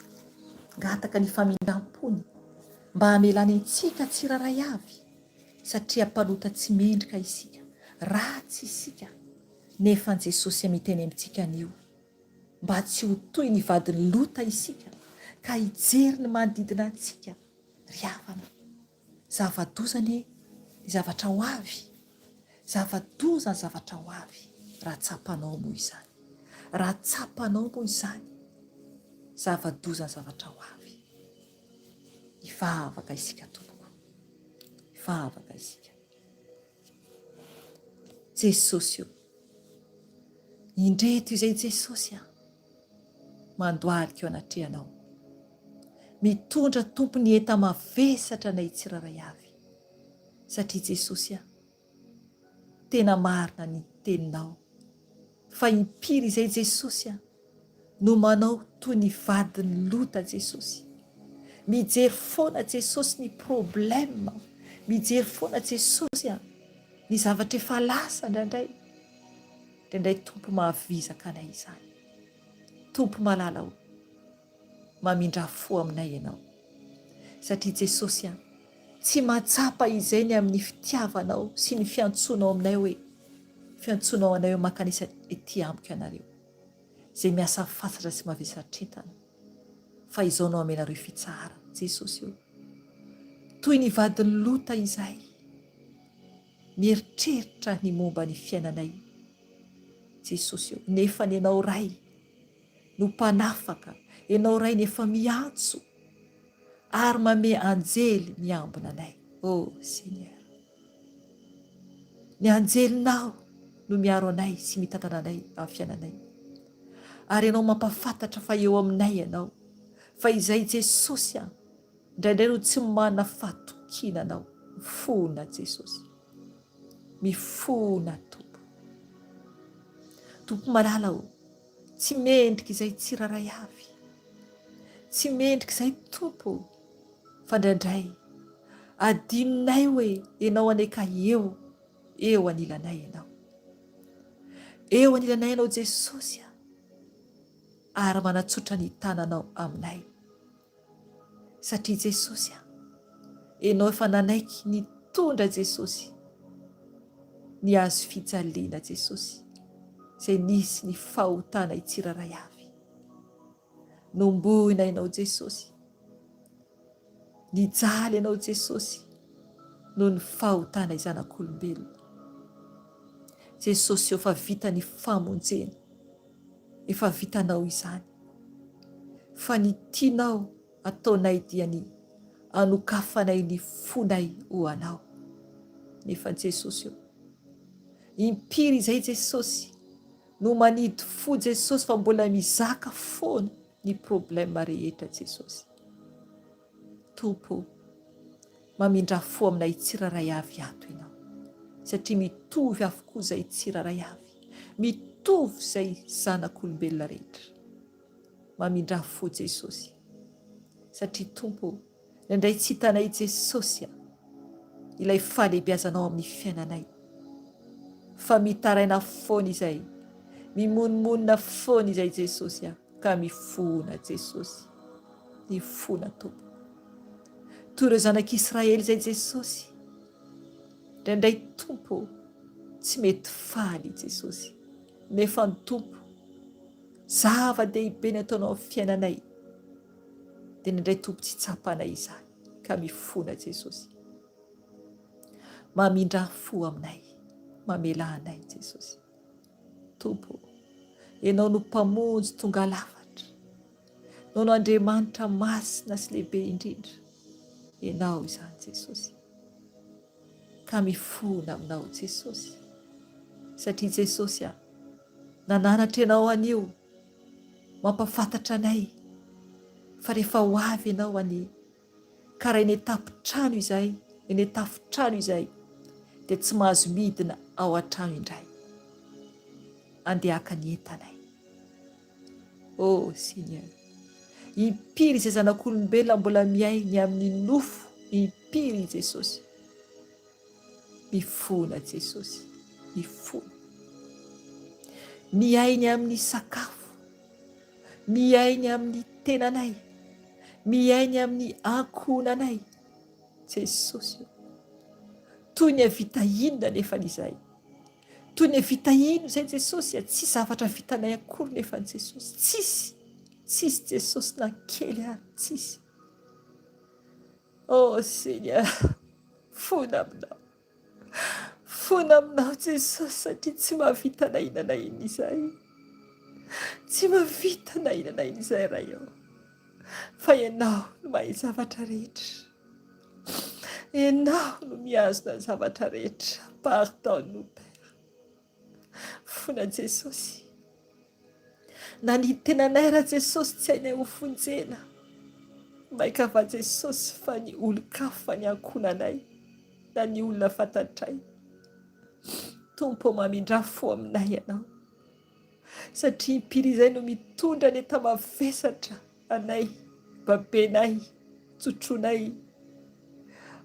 angataka ny famindram-pony mba hamelany antsika tsiraray avy, satria mpalota tsy mendrika isika, ratsy isika, nefa ny Jesosy miteny amintsika anio mba tsy ho toy ny vadiny Lota isika, ka hijery ny manodidina antsika ry havana. Zava-dozany ny zavatra ho avy, zava-doza ny zavatra ho avy, raha tsapanao moa izany, raha tsapanao moa izany, zava-doza ny zavatra ho avy. Hivavaka isika tompoko, hivavaka isika. Jesosy io, indreto izay Jesosy mandohalika eo anatrehanao, mitondra tompo ny enta mavesatra nay tsiraray avy, satria Jesosy tena marina ny teninao, fa impiry izay Jesosy no manao toy ny vadiny Lota Jesosy. Mijery foana Jesosy ny problème, mijery foana Jesosy ny zavatra efa lasa indraindray tompo mahavizaka anay izany. Tompo malalao, mamindra fo aminay ianao, satria Jesosy tsy mahatsapa izay ny amin'ny fitiavanao sy ny fiantsonao aminay hoe fiantsonao anay hoe makanisa ety amiko ianareo, izay miasa fasatra sy mavesatretana, fa izao no amenareo fitsara. Jesosy io toy ny vadiny Lota izay mieritreritra ny momba ny fiainanay. Jesosy io nefa ny ianao ray no mpanafaka, ianao ray nefa miantso ary mame anjely miambina anay. Oh Seigneur, ny anjelinao no miaro anay sy mitantana anay amin'ny fiainanay, ary ianao mampafantatra fa eo aminay ianao, fa izay Jesosy indraindray no tsy manana fahatokina anao. Mifona Jesosy, mifona Tompo malala tsy mendrika izay tsiraray avy, tsy mendrika izay Tompo, fa indraindray adinonay hoe ianao anay ka eo anilanay ianao, eo anilanay ianao Jesosy, ary manatsotra ny tananao aminay, satria Jesosy ianao efa nanaiky nitondra Jesosy ny azo fijaliana Jesosy, izay nisy ny fahotana itsiraray avy. Nombohina ianao Jesosy, nijaly ianao Jesosy noho ny fahotana izanak'olombelona. Jesosy efa vita ny famonjena, efa vitanao izany, fa ny tianao ataonay dia ny anokafanay ny fonay ho anao. Nefa Jesosy impiry izay Jesosy no manidy fo Jesosy, fa mbola mizaka foana ny problème rehetra Jesosy. Tompo, mamindra fo aminay tsiraray avy ato ianao, satria mitovy avokoa izay tsiraray avy, mitovy izay zanak'olombelona rehetra. Mamindra fo Jesosy, satria Tompo, indraindray tsy hitanay Jesosy ilay fahalehibiazanao amin'ny fiainanay, fa mitaraina foana izay, mimonmonina foana izay Jesosy, ka mifona Jesosy, mifona Tompo. Toy ireo zanak'Israely izay Jesosy, indraindray Tompo tsy mety faly Jesosy, nefa ny Tompo zava-dehibe ny ataonao amin'ny fiainanay, dia indraindray Tompo tsy tsapanay izany, ka mifona Jesosy. mamindra fo aminay, mamela anay Jesosy. Tompo, ianao no mpamonjy tonga lafatra, ianao no Andriamanitra masina sy lehibe indrindra, ianao izany Jesosy. Ka mifona aminao Jesosy, satria Jesosy nananatra ianao anio mampafantatra anay fa rehefa ho avy ianao any karaha eny tafitrano izay, eny tafitrano izay, dia tsy mahazo midina ao an-trano indray, andehaka ny entanay. Seigneur, impiry izay zanak'olombelona mbola miainy amin'ny nofo, impiry Jesosy. Mifona Jesosy, mifona. Miainy amin'ny sakafo, miainy amin'ny tenanay, miainy amin'ny ankohonanay Jesosy. Toy ny havita inona nefa izay, toy ny havita ino izay Jesosy, tsy zavatra vitanay akory nefa ny Jesosy, tsisy Jesosy na kely ary, tsisy. Seigneur, fona aminao, fona aminao Jesosy, satria tsy mahavita na inona na inona izay, tsy mahavita na inona na inona izay raha eo, fa ianao no mahay zavatra rehetra, ianao no mihazona zavatra rehetra. Pardonne-nous Père, fona Jesosy. Na ny tenanay raha Jesosy tsy hainay ho fonjena, maika va Jesosy fa ny olon-kafa fa ny ankohonanay na ny olona fantatray. Tompo, mamindra fo aminay ianao, satria impiry izay no mitondra ny enta-mavesatra anay, babenay, tsotronay,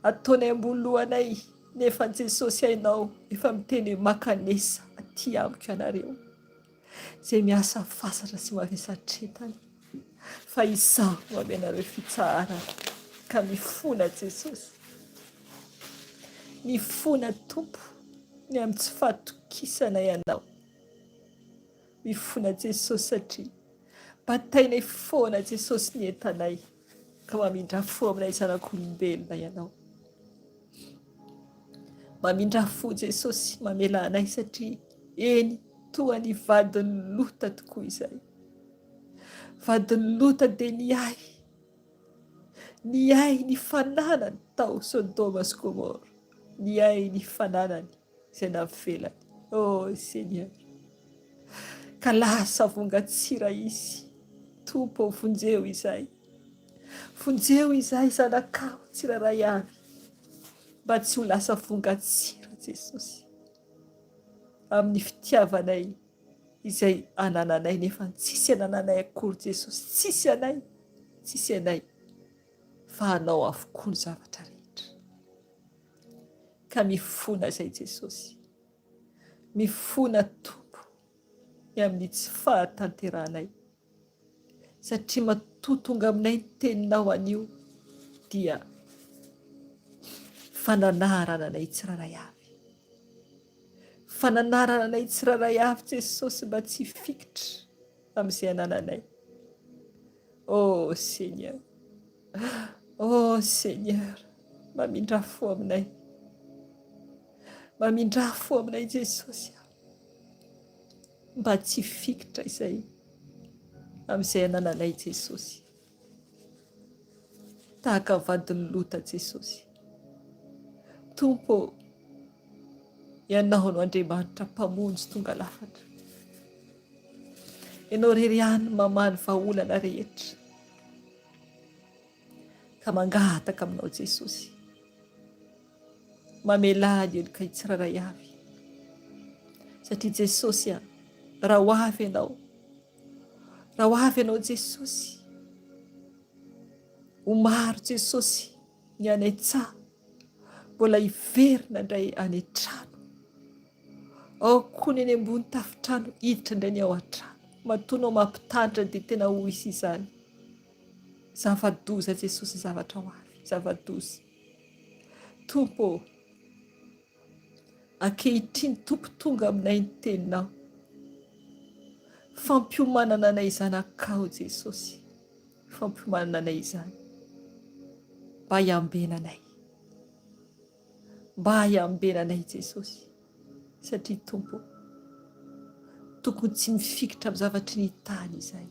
ataonay ambolohanay, nefa Jesosy hainao efa miteny makanesa aty amiko ianareo izay miasa fasatra sy mavesatretany, fa izaho no amenareo fitsarana. Ka mifona Jesosy, mifona Tompo ny amin'ny tsy fahatokisana ianao, mifona Jesosy satria batainay foana Jesosy ny entanay, ka mamindra fo aminay zanak'olombelona ianao, mamindra fo Jesosy, mamela anay satria eny toa ny vadiny lota tokoa izay. Vadiny lota dia niay ny fananany tao Sodoma sy Gomora, niay ny fananany izay navelany. Seigneur, ka lasa vongatsira izy. Tompo, vonjeo izay, vonjeo izay zanakao tsiraray avy, mba tsy ho lasa vongatsira Jesosy amin'ny fitiavanay izay anananay, nefa tsisy anananay akory Jesosy, tsisy anay, fa anao avokoa ny zavatra rehetra. Ka mifona izay Jesosy, mifona Tompo ny amin'ny tsy fahatanteranay, satria matotonga aminay ny teninao anio dia fananarana anay tsiraray avy, fananarana anay tsiraray avy Jesosy, mba tsy fikitra amin'izay anananay. Seigneur, Seigneur, mamindra fo aminay, mamindra fo aminay Jesosy, mba tsy fikitra izay amin'izay anananay Jesosy, tahaka vadiny lota Jesosy. Tompo, ianao no Andriamanitra mpamonjy tonga lafatra, ianao rery ihany mamany vahaolana rehetra, ka mangataka aminao Jesosy, mamela ny oloka tsiraray avy, satria Jesosy raha ho avy ianao Jesosy, ho maro Jesosy ny anay tsaha mbola hiverina indray any an-trano, ao koa ny eny ambony tafitrano hiditra indray ny ao an-trano, matonao mampitandra dia tena ho isy izany. Zava-doza Jesosy zavatra ho avy, zava-doza. Tompo, ankehitriny Tompo, tonga aminay ny teninao, fampiomanana anay zanakao Jesosy, fampiomanana anay izany, mba hiambenanay, mba hiambenanay Jesosy, satria Tompo tokony tsy mifikitra amin'ny zavatry ny tany izay,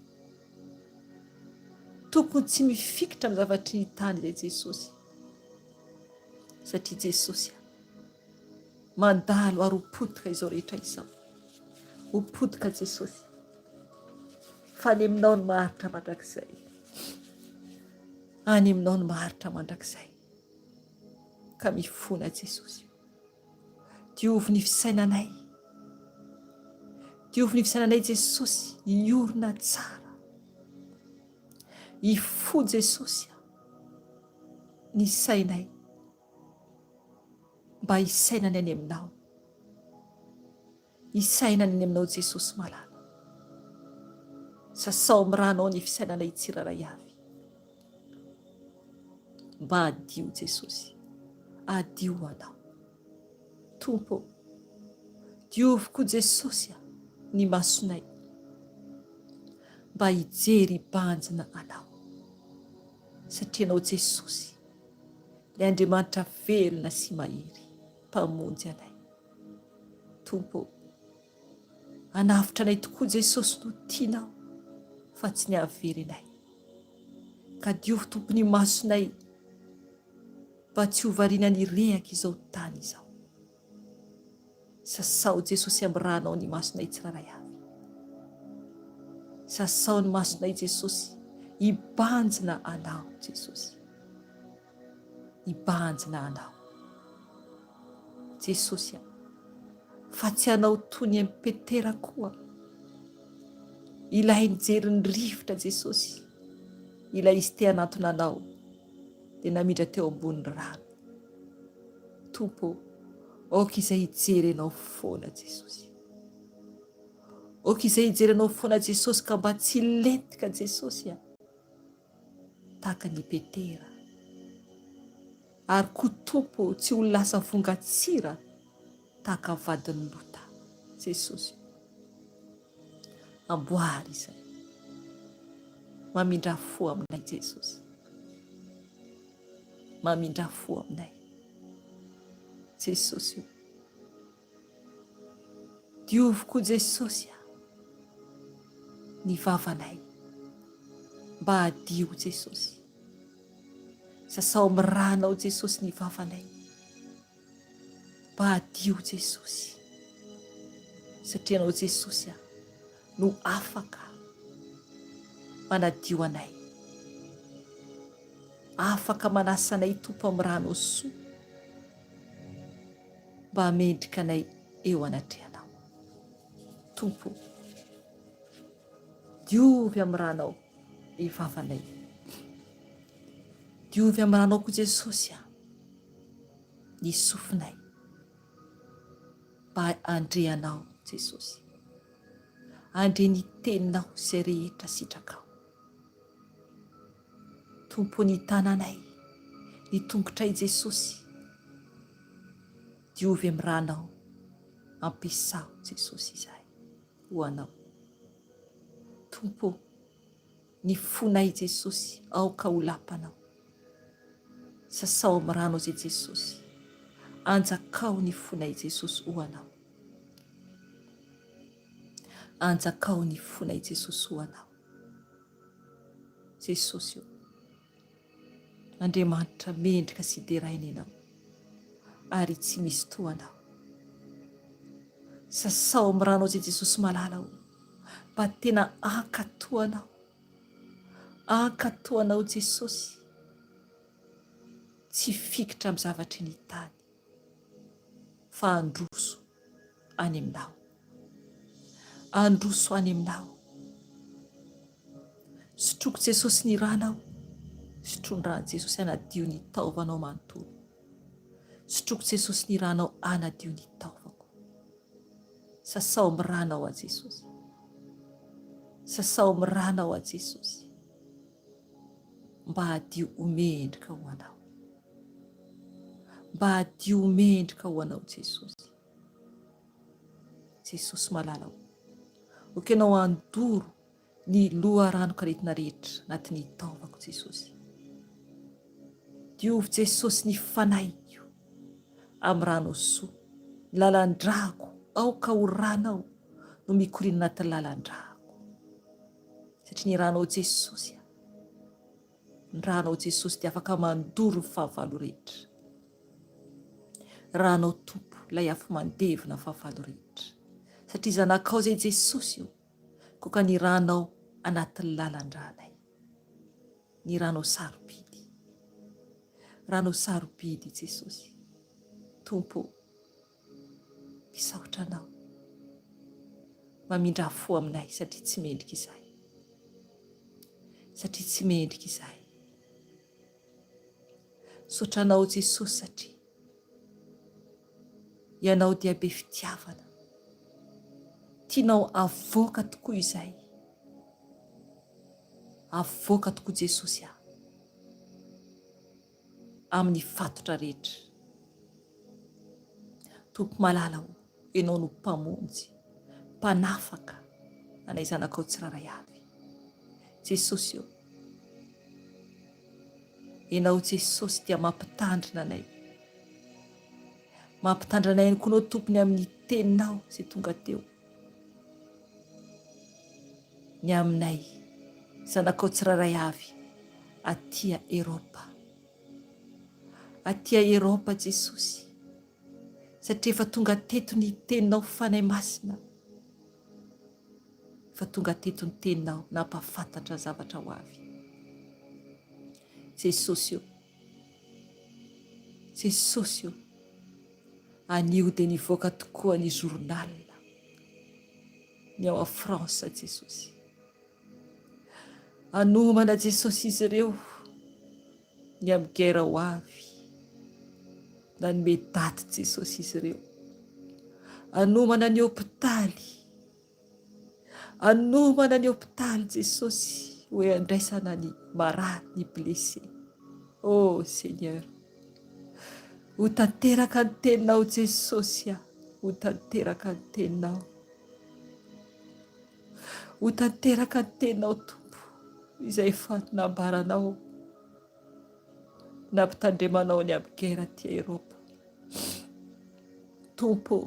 tokony tsy mifikitra amin'ny zavatry ny tany izay Jesosy, satria Jesosy mandalo ary hopotika izao rehetra izao, hopotika Jesosy, fa any aminao ny maharitra mandrakizay, any aminao ny maharitra mandrakizay, ka mifona Jesosy, diovy ny fisainanay, diovy ny fisainanay Jesosy, hiorina tsara, hifo Jesosy ny sainay, mba hisainany any aminao, hisainany any aminao Jesosy malala, sasao amin'ny ranao ny fisainanay tsiraray avy, mba adio Jesosy, adio anao Tompo, dioviko Jesosy ny masonay, mba hijery banjina anao, satria anao Jesosy ilay Andriamanitra velona sy mahery, mpamonjy anay Tompo, anavitra anay tokoa Jesosy no tianao, fa tsy ny havery anay, ka diovy Tompo ny masonay, mba tsy ho variana ny rehaka izao tany izao, sasao Jesosy amin'ny ranao ny masonay tsiraray avy, sasao ny masonay Jesosy, hibanjina anao Jesosy, hibanjina anao Jesosy, fa tsy anao toy ny amin'ny Petera koa, ilay nijery ny rivotra Jesosy, ilay izy te hanatona anao dia namindra teo ambony rano Tompo, aoka izay hijery anao foana Jesosy, aoka izay hijery anao foana Jesosy, ka mba tsy lentika Jesosy tahaka ny Petera, ary koa Tompo tsy ho lasa vongatsira tahaka vadiny Lota Jesosy, amboary izay, mamindra fo aminay Jesosy, mamindra fo aminay Jesosy, dioviko Jesosy ny vavanay, mba adio Jesosy, sasao amin'ny ranao Jesosy ny vavanay, mba adio Jesosy, satria anao Jesosy no afaka manadio anay, afaka manasa anay Tompo amin'ny ranao soa, mba hamendrika anay eo anatrehanao Tompo, diovy amin'ny ranao ivavanay, diovy amin'ny ranao koa Jesosy ny sofinay, mba andreanao Jesosy, andre ny teninao izay rehetra sitrakao Tompo, ny tananay, ny tongotray Jesosy, diovy amin'ny ranao, ampiasao Jesosy izay ho anao Tompo, ny fonay Jesosy, aoka ho lapanao, sasao amin'ny rano izay Jesosy, anjakao ny fonay Jesosy ho anao, anjakao ny fonay Jesosy ho anao Jesosy, Andriamanitra mendrika sy deraina ianao, ary tsy misy toanao, sasao amin'ny ranao izay Jesosy malala ho, mba tena ankatoanao Jesosy, tsy fikitra amin'ny zavatry ny tany, fa androso any aminao, androso any aminao, sotroko Jesosy ny ranao, sotroiny rano Jesosy anadio ny taovanao manontolo, sotroko Jesosy ny ranao, anadio ny taovako, sasao amin'ny ranao a Jesosy, sasao amin'ny ranao a Jesosy, mba adio omendrika ho anao, mba adio omendrika ho anao Jesosy, Jesosy malala ho, oka ianao andoro ny loha ranokaretina rehetra anatin'ny taovako Jesosy, diovy Jesosy ny fanaiko, amin'ny ranao soa. Lalan-drako aoka ho ranao no mikorina anatin'ny lalan-drako. Satria ny ranao Jesosy, ny ranao Jesosy dia afaka mandoro ny fahavalo rehetra. Ranao Tompo ilay afo mandevina fahavalo rehetra. Satria zanakao izay Jesosy io, koa ny ranao anatin'ny lalan-dranay. Ny ranao sarobidy. Ranao sarobidy Jesosy. Tompo, misaotra anao. Mamindra fo aminay satria tsy mendrika izahay. Satria tsy mendrika izahay. Saotra anao Jesosy satria ianao dia be fitiavana. Tianao avoaka tokoa izahay. Avoaka tokoa Jesosy aho amin'ny fatotra rehetra. Tompo malala ho, ianao no mpamonjy, mpanafaka anay zanakao tsiraray avy. Jesosy io, ianao Jesosy dia mampitandrina anay. Mampitandrina anay koa anao tompony amin'ny teninao izay tonga teo. Ny aminay zanakao tsiraray avy aty Eropa. Aty Eropa Jesosy. Satria efa tonga teto ny teninao fanay masina. Efa tonga teto ny teninao nampafantatra zavatra ho avy. Jesosy io. Jesosy io. Anio dia nivoaka tokoa ny journal ny ao a France Jesosy. Anomana Jesosy izy ireo ny amin'ny guerre ho avy. Na ny daty Jesosy izy ireo. Anomana ny hôpitaly. Anomana ny hôpitaly Jesosy hoe andraisana ny marary, ny blessé. Oh Seigneur, ho tanteraka ny teninao Jesosy aho. Ho tanteraka ny teninao. Ho tanteraka ny teninao Tompo izay efa nambaranao. Nampitandremanao ny amin'ny guerre aty Eropa. Tompo,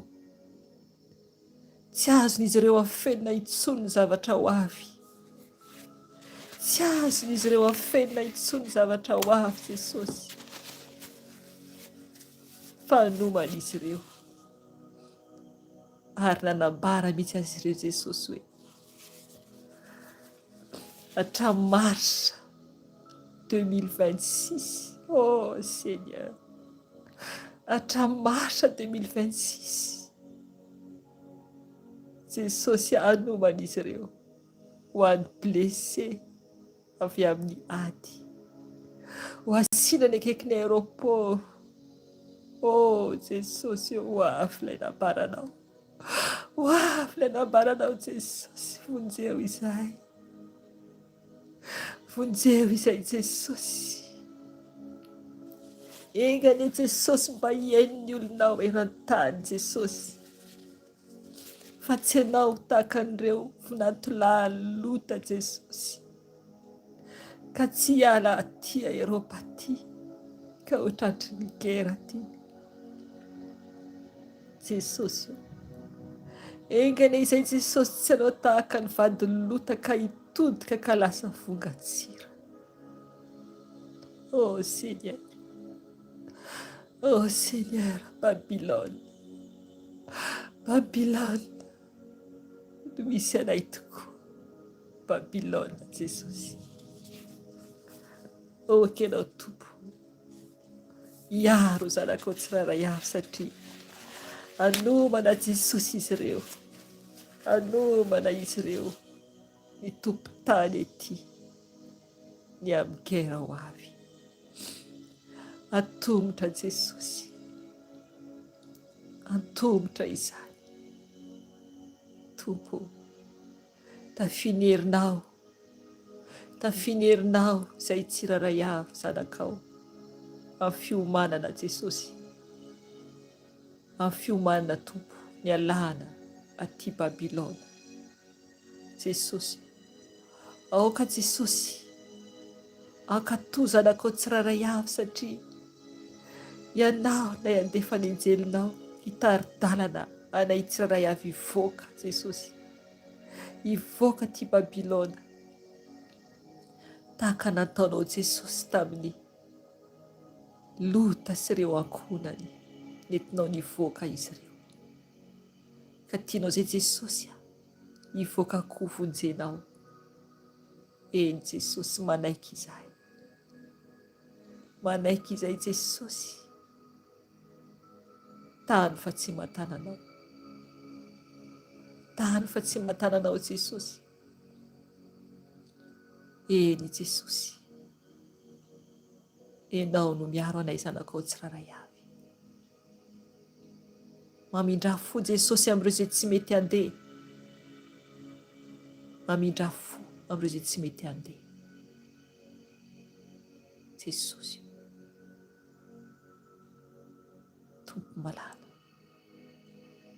tsy azon'izy ireo afenina intsony ny zavatra ho avy. Tsy azon'izy ireo afenina intsony ny zavatra ho avy Jesosy. Fanomana izy ireo. Ary nanambara mihitsy azy ireo Jesosy hoe hatramin'ny mars 2026. Oh Seigneur. Hatramin'ny mars 2026. Jesosy hanomana izy ireo ho an'ny blessé avy amin'ny ady. Ho asinany akaikin'ny aéroport. Oh Jesosy, ho avy ilay nambaranao. Ho avy ilay nambaranao Jesosy. Vonjeo izahay. Vonjeo izay Jesosy. Engany Jesosy mba hiain'ny olonao eran-tany Jesosy. Fa tsy ianao tahaka an'ireo vinantolahy lota Jesosy. Ka tsy hiala aty Eropa aty ka ho tratry ny guerre aty. Jesosy, engany izay Jesosy tsy ianao tahaka ny vadiny lota ka hitodika ka lasa vongatsira. Oh Seigneur. Oh Seigneur, Babylone. Babylone. No misy anay tokoa. Babylone Jesosy. Oh kenao Tompo. Iaro zanakao tsiraray avy satria anomana Jesosy izy ireo. Anomana izy ireo. Ny tompon-tany ety. Ny amin'ny guerre ho avy. Antomotra Jesosy. Antomotra izany. Tompo, tafinerinao. Tafinerinao izay tsiraray avy zanakao. Amin'ny fiomanana Jesosy. Amin'ny fiomanana Tompo. Ny alàna aty Babylone. Jesosy. Aoka Jesosy. Ankatoy zanakao tsiraray avy satria ianao nay andefa ny anjelinao hitari-dalana anay tsiraray avy hivoaka Jesosy, hivoaka ty Babilôna tahaka nataonao Jesosy tamin'ny lota sy ireo ankonany nentinao nivoaka izy ireo. Ka tianao zay Jesosy hivoaka koa vonjenao. Eny Jesosy, manaiky izahay, manaiky izay Jesosy, tany fa tsy mahatananao, tany fa tsy mahatananao Jesosy. Eny Jesosy, enao no miaro anay zanakao tsiraray avy. Mamindra fo Jesosy amin'ireo izay tsy mety handeha, mamindra fo amin'ireo izay tsy mety handeha Jesosy. Tompo malala,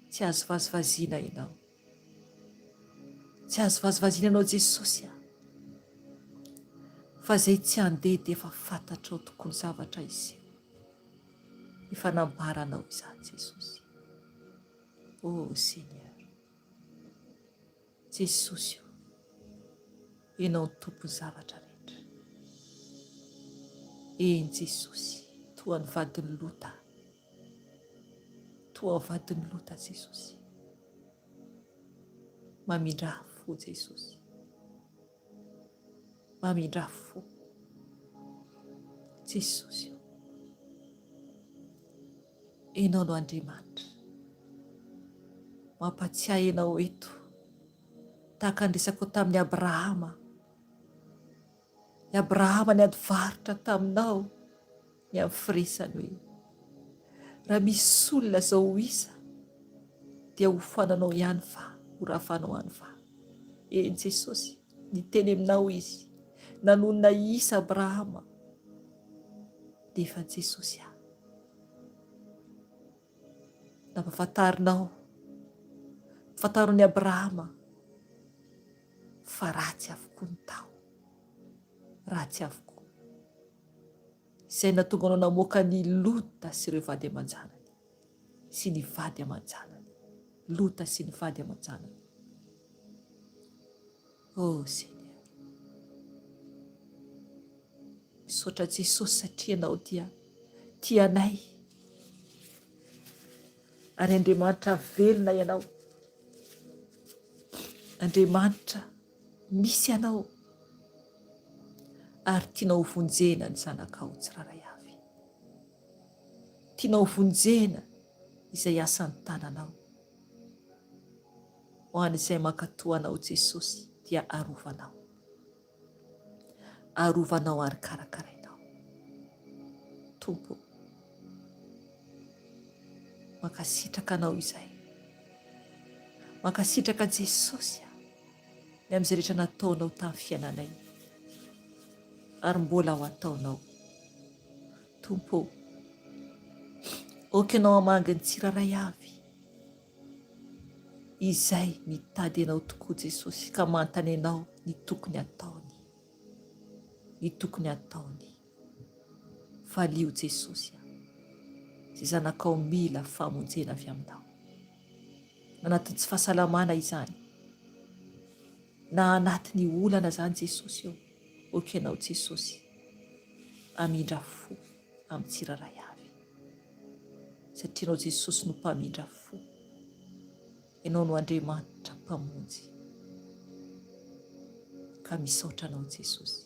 tsy azo vazivaziana ianao, tsy azo vazivaziana ianao Jesosy fa zay tsy handeha dia efa fantatrao tokony zavatra izy, ifanambaranao izany Jesosy. Oh Seigneur Jesosy, enao ny tompony zavatra rehetra. Eny Jesosy, toa ny vadiny lota, toa ny vadiny lota Jesosy, mamindra fo Jesosy, mamindra fo Jesosy. Enao no Andriamanitra, mampatsiahy enao eto tahaka andresako tamin'ny Abrahama. I Abrahama niady varotra taminao ny amin'ny firesany hoe raha misy olona zao isa dia hofananao ihany fa horafanao ihany fa. Eny Jesosy, niteny aminao izy, nanonona isa Abrahama, dia efa Jesosy nampafantarinao, fantarin'ny Abrahama fa ratsy avokoa ny tao, ratsy avokoa izay natonga anao namoaka ny lota sy ireo vady aman-janany sy ny vady aman-janany, lota sy ny vady aman-janany. Oh Seigneur, misaotra Jesosy satria anao dia tianay, ary Andriamanitra velona ianao, Andriamanitra misy anao, ary tianao vonjena ny zanakao tsiraray avy, tianao vonjena izay asan'ny tananao. Ho an'izay mankatoanao Jesosy dia arovanao, arovanao ary karakarainao. Tompo, mankasitraka anao izay, mankasitraka Jesosy ny amin'izay rehetra nataonao tamin'ny fiainanay ary mbola ho ataonao. Tompo, okanao hamangy ny tsiraray avy izay mitady anao tokoa Jesosy, ka mantany anao ny tokony ataony, ny tokony ataony. Valio Jesosy, izay zanakao mila famonjena avy aminao. Anatin'ny tsy fahasalamana izany, na anatin'ny olana zany Jesosy eo, okanao Jesosy amindra fo amin'ny tsiraray avy, satria anao Jesosy no mpamindra fo, enao no Andriamanitra mpamonjy. Ka misaotra anao Jesosy,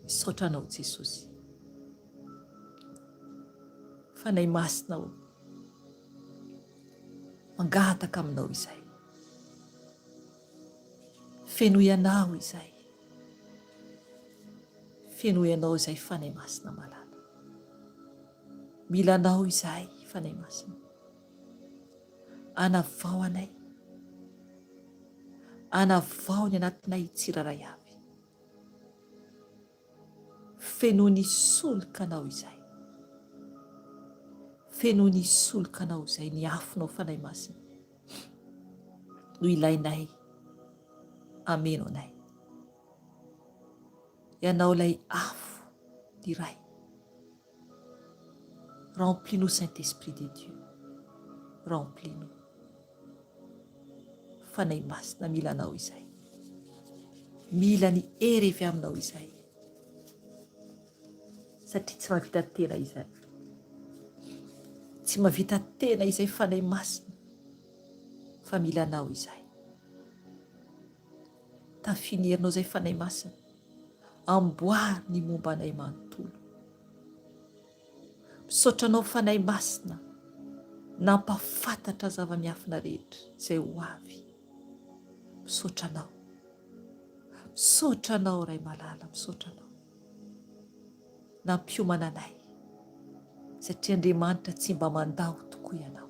misaotra anao Jesosy, fanay masinao mangataka aminao izay, fenoy anao izay, fenoy anao izay fanay masina malala, mila anao izay fanay masina, anavao anay, anavao ny anatinay tsiraray avy, fenoy ny solika anao izay, fenoy ny solika anao izay, ny afonao fanay masina no ilainay, ameno anay. Ianao lay afo diray Remplis-nous, Saint-Esprit de Dieu. Remplis-nous. Fanahy masina mila anao izay. Mila ny hery avy aminao izay. Satria tsy mahavita tena izay. Tsy mahavita tena izay fanahy masina. Fa mila anao izay. Tafinerinao izay fanahy masina. Amboary ny momba anay manontolo. Misaotra anao fanahy masina. Nampafantatra zava-miafina rehetra izay ho avy. Misaotra anao. Misaotra anao Ray malala, misaotra anao. Nampiomana anay. Satria Andriamanitra tsy mba mandao tokoa ianao.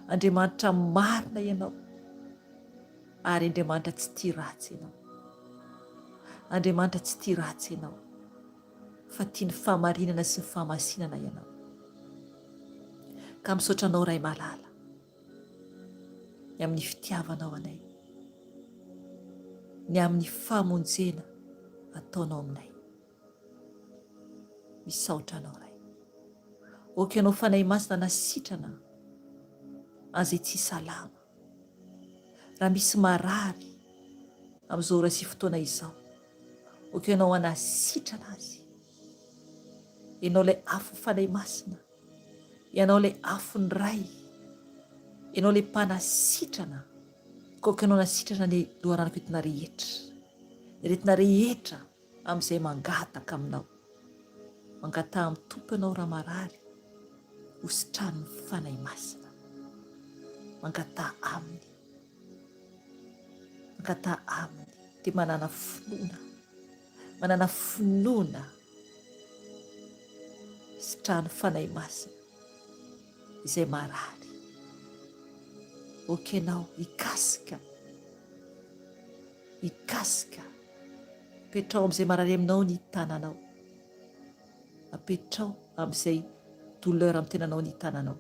Andriamanitra marina ianao. Ary Andriamanitra tsy tia ratsy ianao. Andriamanitra tsy tia ratsy ianao. Fa tia ny fahamarinana sy ny fahamasinana ianao. Ka misaotra anao Ray malala. Ny amin'ny fitiavanao anay. Ny amin'ny famonjena ataonao aminay. Misaotra anao Ray. Oka ianao fanahy masina nasitrana an'izay tsy salama. Raha misy marary amin'izao ora sy fotoana izao. Oka ianao anasitrana azy. Ianao ilay afo fanahy masina. Ianao ilay afony Ray. Ianao ilay mpanasitrana. Oka ianao nasitrana ny loharanoko etina rehetra. Rehetina rehetra amin'izay mangataka aminao. Mangata amin'ny tompo ianao raha marary. Hositrano ny fanahy masina. Mangata aminy. Mangata aminy. Dia manana finoana. Manana finoana. Sitrano fanahy masina. Izay marary. Oka ianao ikasika. Ikasika. Apetrao amin'izay marary aminao ny tananao. Apetrao amin'izay douleur amin'ny tenanao ny tananao.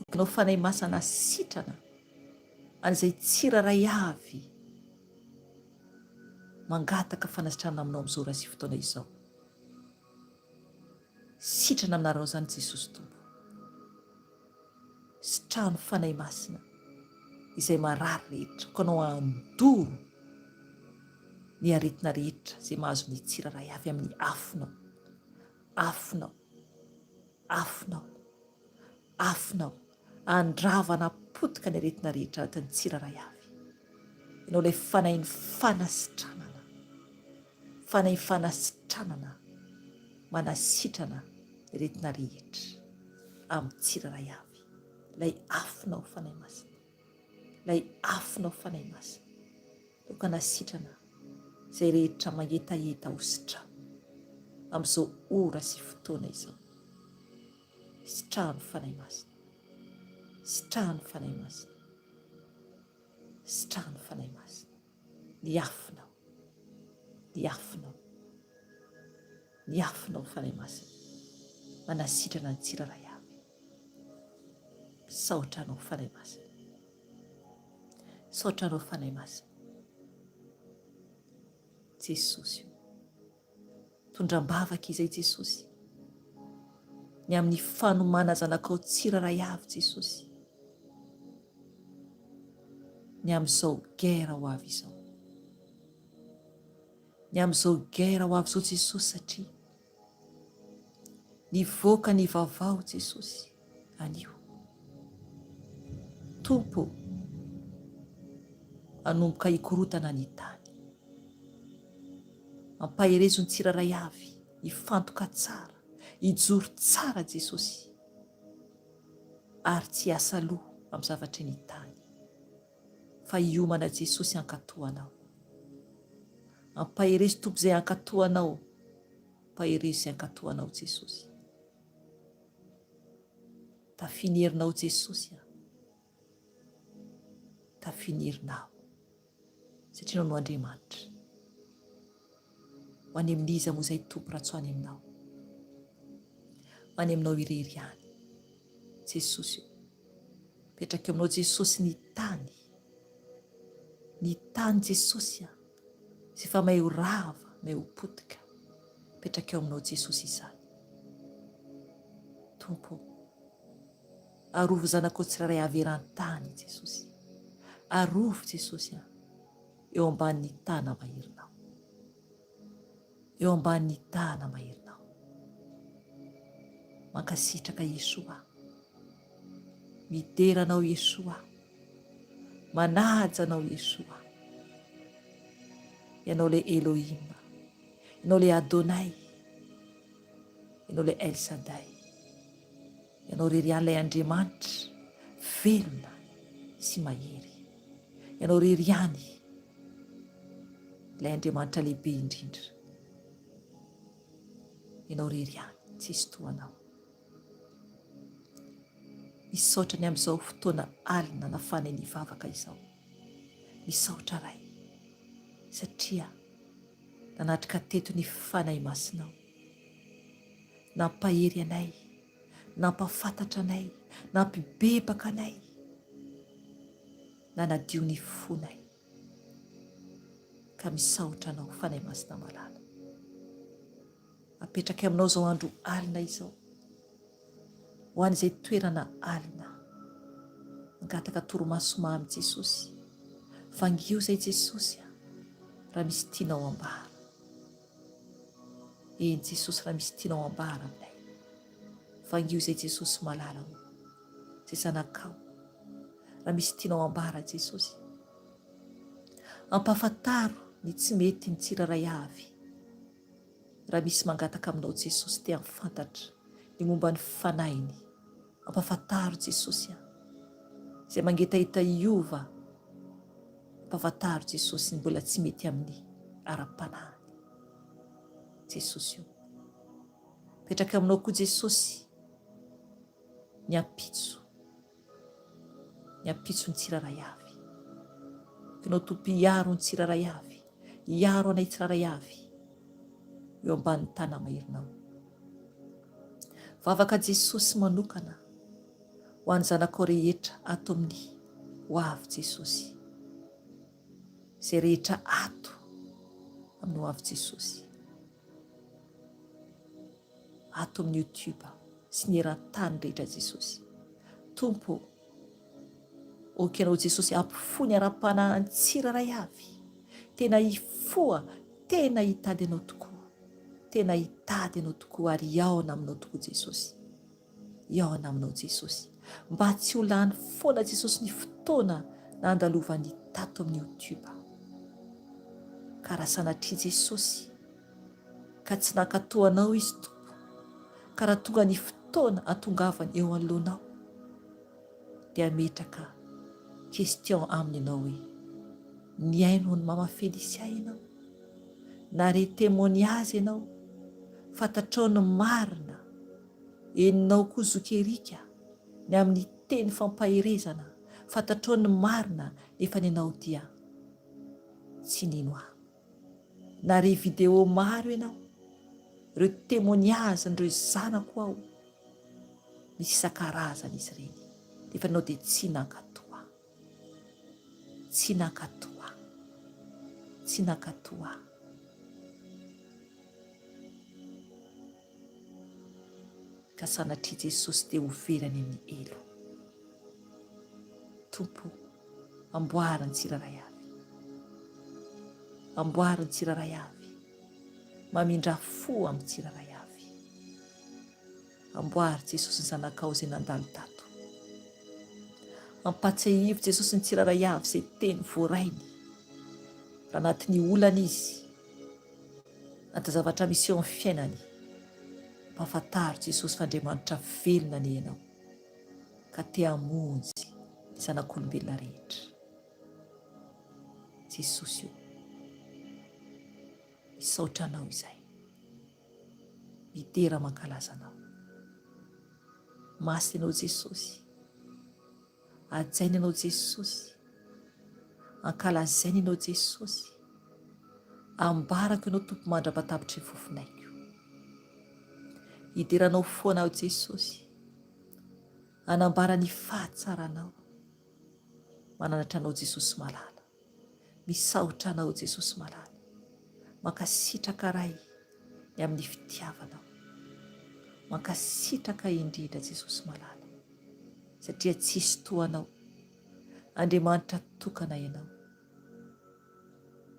Oka ianao fanahy masina sitrana. An'izay tsiraray avy. Mangataka fanasitrana aminao amin'izao ora sy fotoana izao. Sitrana aminareo izany Jesosy Tompo. Sitrano fanahy masina izay marary rehetra. Ka anao andoro ny aretina rehetra izay mahazo ny tsiraray avy amin'ny afonao. Afonao. Afonao. Afonao. Andravana potika ny aretina rehetra anatin'ny tsiraray avy. Ianao ilay fanahy ny fanasitranana. Fanahy fanasitranana. Manasitrana rehetina rehetra amin'ny tsiraray avy. Lay afonao fanahy masina. Lay afonao fanahy masina. Oka nasitrana izay rehetra mangetaheta hositra amin'izao ora sy fotoana izao. Sitrano fanahy masina. Sitrano fanahy masina. Sitrano fanahy masina. Ny afonao. Ny afonao. Ny afonao fanahy masina. Manasitrana ny tsiraray avy. Saotra anao fanahy masina. Saotra anao fanahy masina. Jesosy. Tondram-bavaka izay Jesosy. Ny amin'ny fanomana zanakao tsiraray avy Jesosy. Ny amin'izao gera ho avy izao. Ny amin'izao gera ho avy izao Jesosy satria nivoaka ny vaovao Jesosy anio. Tompo, anomboka hikorotana ny tany. Ampaherezo ny tsiraray avy, hifantoka tsara, hijoro tsara Jesosy. Ary tsy hiasa loha amin'ny zavatra ny tany. Fa hiomana Jesosy hankatoanao. Ampaherezo tompo izay hankatoanao. Ampaherezo izay hankatoanao Jesosy. Tafinerinao Jesosy. Tafinerinao. Satria ianao no Andriamanitra. Ho any amin'iza moa izay tompo raha tsy ho any aminao. Ho any aminao irery ihany. Jesosy. Petraka aminao Jesosy ny tany. Ny tany Jesosy. Sy fa mahay ho rava, mahay ho potika. Petraka aminao Jesosy izany. tompo, arovo zanakao tsiraray avy eran-tany Jesosy, arovo Jesosy eo ambanin'ny tana mahirinao, eo ambanin'ny tana mahirinao. Mankasitraka Yesoa, mideranao Yesoa, manaja anao Yesoa. Ianao le Elohim, ianao le Adonai, ianao le El Shaddai, ianao rerian'ilay Andriamanitra velona sy mahery, ianao reriany ilay Andriamanitra lehibe indrindra, ianao reriany, tsisy toanao. Misaotra ny amin'izao fotoana alina nafana ny vavaka izao, misaotra ray satria nanatrika teto ny fanahy masinao, nampahery anay, nampafantatra anay, nampibebaka anay, nanadio ny fonay. Ka misaotra anao fanahy masina malala, apetraka aminao zao andro alina izao, ho an'izay toerana alina, angataka toromaso mamy Jesosy, fangio zay Jesosy raha misy tianao ambara. Eny Jesosy, raha misy tianao ambara aminay, fangio zay Jesosy malala ho zay zanakao, raha misy tianao ambara Jesosy, ampafantaro ny tsy mety ny tsiraray avy, raha misy mangataka aminao Jesosy te hamfantatra ny momba ny fanainy, ampafantaro Jesosy zay mangetahita iova, ampafantaro Jesosy ny mbola tsy mety amin'ny ara-panahiny Jesosy io. Petraka aminao koa Jesosy ny ampitso ny tsiraray avy, fenao tompo hiaro ny tsiraray avy, hiaro anay tsiraray avy eo ambanin'ny tana mahirinao. Vavaka Jesosy manokana ho an'ny zanakao rehetra ato amin'ny ho avy Jesosy, zay rehetra ato amin'ny ho avy Jesosy, ato amin'ny YouTube sy ny eran-tany rehetra Jesosy. Tompo, okanao Jesosy ampifony ara-panahiny tsiraray avy, tena hifoa, tena hitady anao tokoa, tena hitady anao tokoa ary hiaona aminao tokoa Jesosy, hiaona aminao Jesosy, mba tsy ho lany foana Jesosy ny fotoana nandalovan'ny tato amin'ny YouTube. Ka raha sanatria Jesosy ka tsy nankatoanao izy tompo, ka raha tonga ny fotoana atongavany eo anoloanao, dia ametraka question aminy ianao hoe niaino ny mama Felicia ianao, nare témoignage ianao, fantatrao ny marina, eninao koa zokerika ny amin'ny teny fampaherezana, fantatrao ny marina nefa ny ianao dia tsy nino ahy. Nare video maro ianao, ireo témoignage n'ireo zanako aho, misy isan-karazany izy ireny, nefa ianao dia tsy nankatoa, tsy nankatoa, tsy nankatoa. Ka sanatria Jesosy dia overany amin'ny elo. Tompo, amboarany tsiraray avy, amboarany tsiraray avy, mamindra fo amin'ny tsiraray avy. Amboary Jesosy ny zanakao zay nandalo tato, ampatsiahivo Jesosy ny tsiraray avy zay teny voarainy, raha anatin'ny olana izy, anaty zavatra misy eo amin'ny fiainany, mpafantaro Jesosy f'Andriamanitra velona ny ianao, ka te hamonjy ny zanak'olombelona rehetra. Jesosy io, misaotra anao izay, midera mankalaza anao. Masy ianao Jesosy, ajaina ianao Jesosy, ankalazaina ianao Jesosy, ambarako ianao tompo mandra-patapitra ny fofinaiko. Hideranao foana ao Jesosy, anambara ny fahatsaranao, mananatra anao Jesosy malala, misaotra anao Jesosy malala, mankasitraka ray ny amin'ny fitiavanao, mankasitraka indrindra Jesosy malala, satria tsisy toanao. Andriamanitra tokana ianao,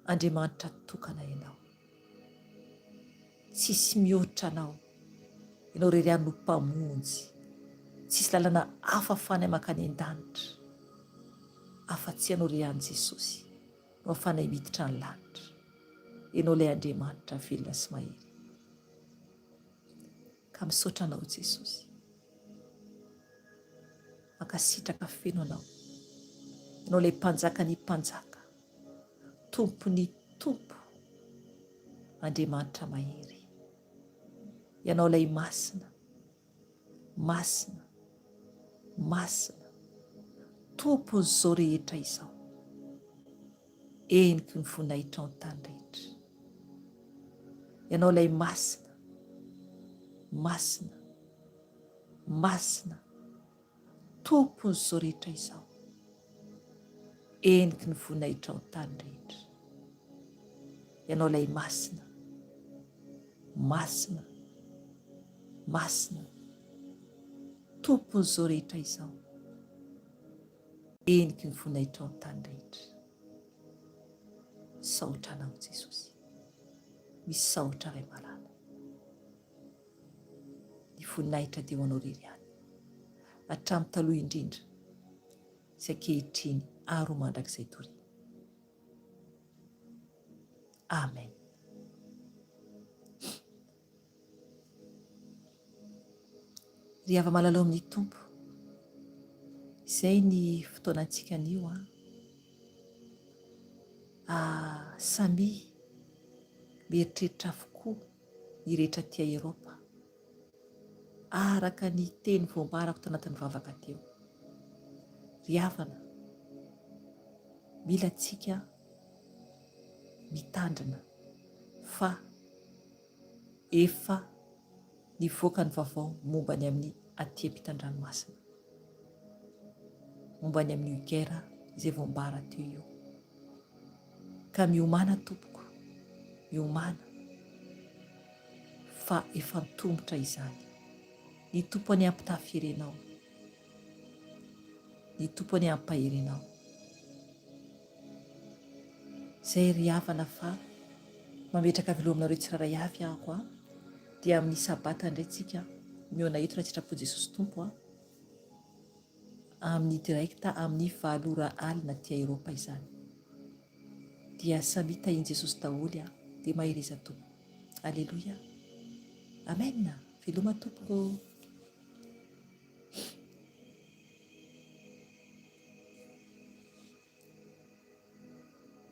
Andriamanitra tokana ianao, tsisy mihoatra anao. Ianao rery any no mpamonjy, tsisy lalana hafa fany makany an-danitra afa-tsy ianao ry any Jesosy no afanay miditra ny lanitra. Ianao ilay Andriamanitra velona sy mahery. Ka misaotra anao Jesosy, mankasitraka feno anao. Ianao ilay mpanjaka ny mpanjaka, tompo ny tompo, Andriamanitra mahery. Ianao ilay masina, masina, masina, tompon'izao rehetra izao. Eniky ny voninahitra ao an-tany rehetra. Ianao ilay masina, masina, masina, tompon'izao rehetra izao. Eniky ny voninahitra ao an-tany rehetra. Ianao ilay masina, masina, masina, tompon'izao rehetra izao. Eniky ny voninahitra ao an-tany rehetra. Misaotra anao Jesosy, misaotra Ray malala. Ny voninahitra dia ho anao rery any, hatramin'ny taloha indrindra sy ankehitriny ary ho mandrakizay tory. Amen. Ry hava malala ao amin'ny Tompo, izay ny fotoanantsika anio samy mieritreritra avokoa ny rehetra tia Eropa, araka ny teny voambarako tanatin'ny vavaka teo. Ry havana, mila tsika mitandrina fa efa nivoaka ny vaovao momba ny amin'ny atiem-pitan-dranomasina, momba ny amin'ny guerre izay voambara teo io. Ka miomana tompoko, miomana fa efa nitombotra izany. Ny tompo any ampitafirenao, ny tompo any ampaherenao. Zay ry havana fa mametraka veloa aminareo tsiraray avy ahako dia amin'ny sabata indray tsika miona eto raha sitrapo Jesosy Tompo amin'ny direkta amin'ny 7 alina tia Eropa izany. Dia samy tahiny Jesosy daholy dia mahireza Tompo. Alleluia. Amen. Veloma tompoko.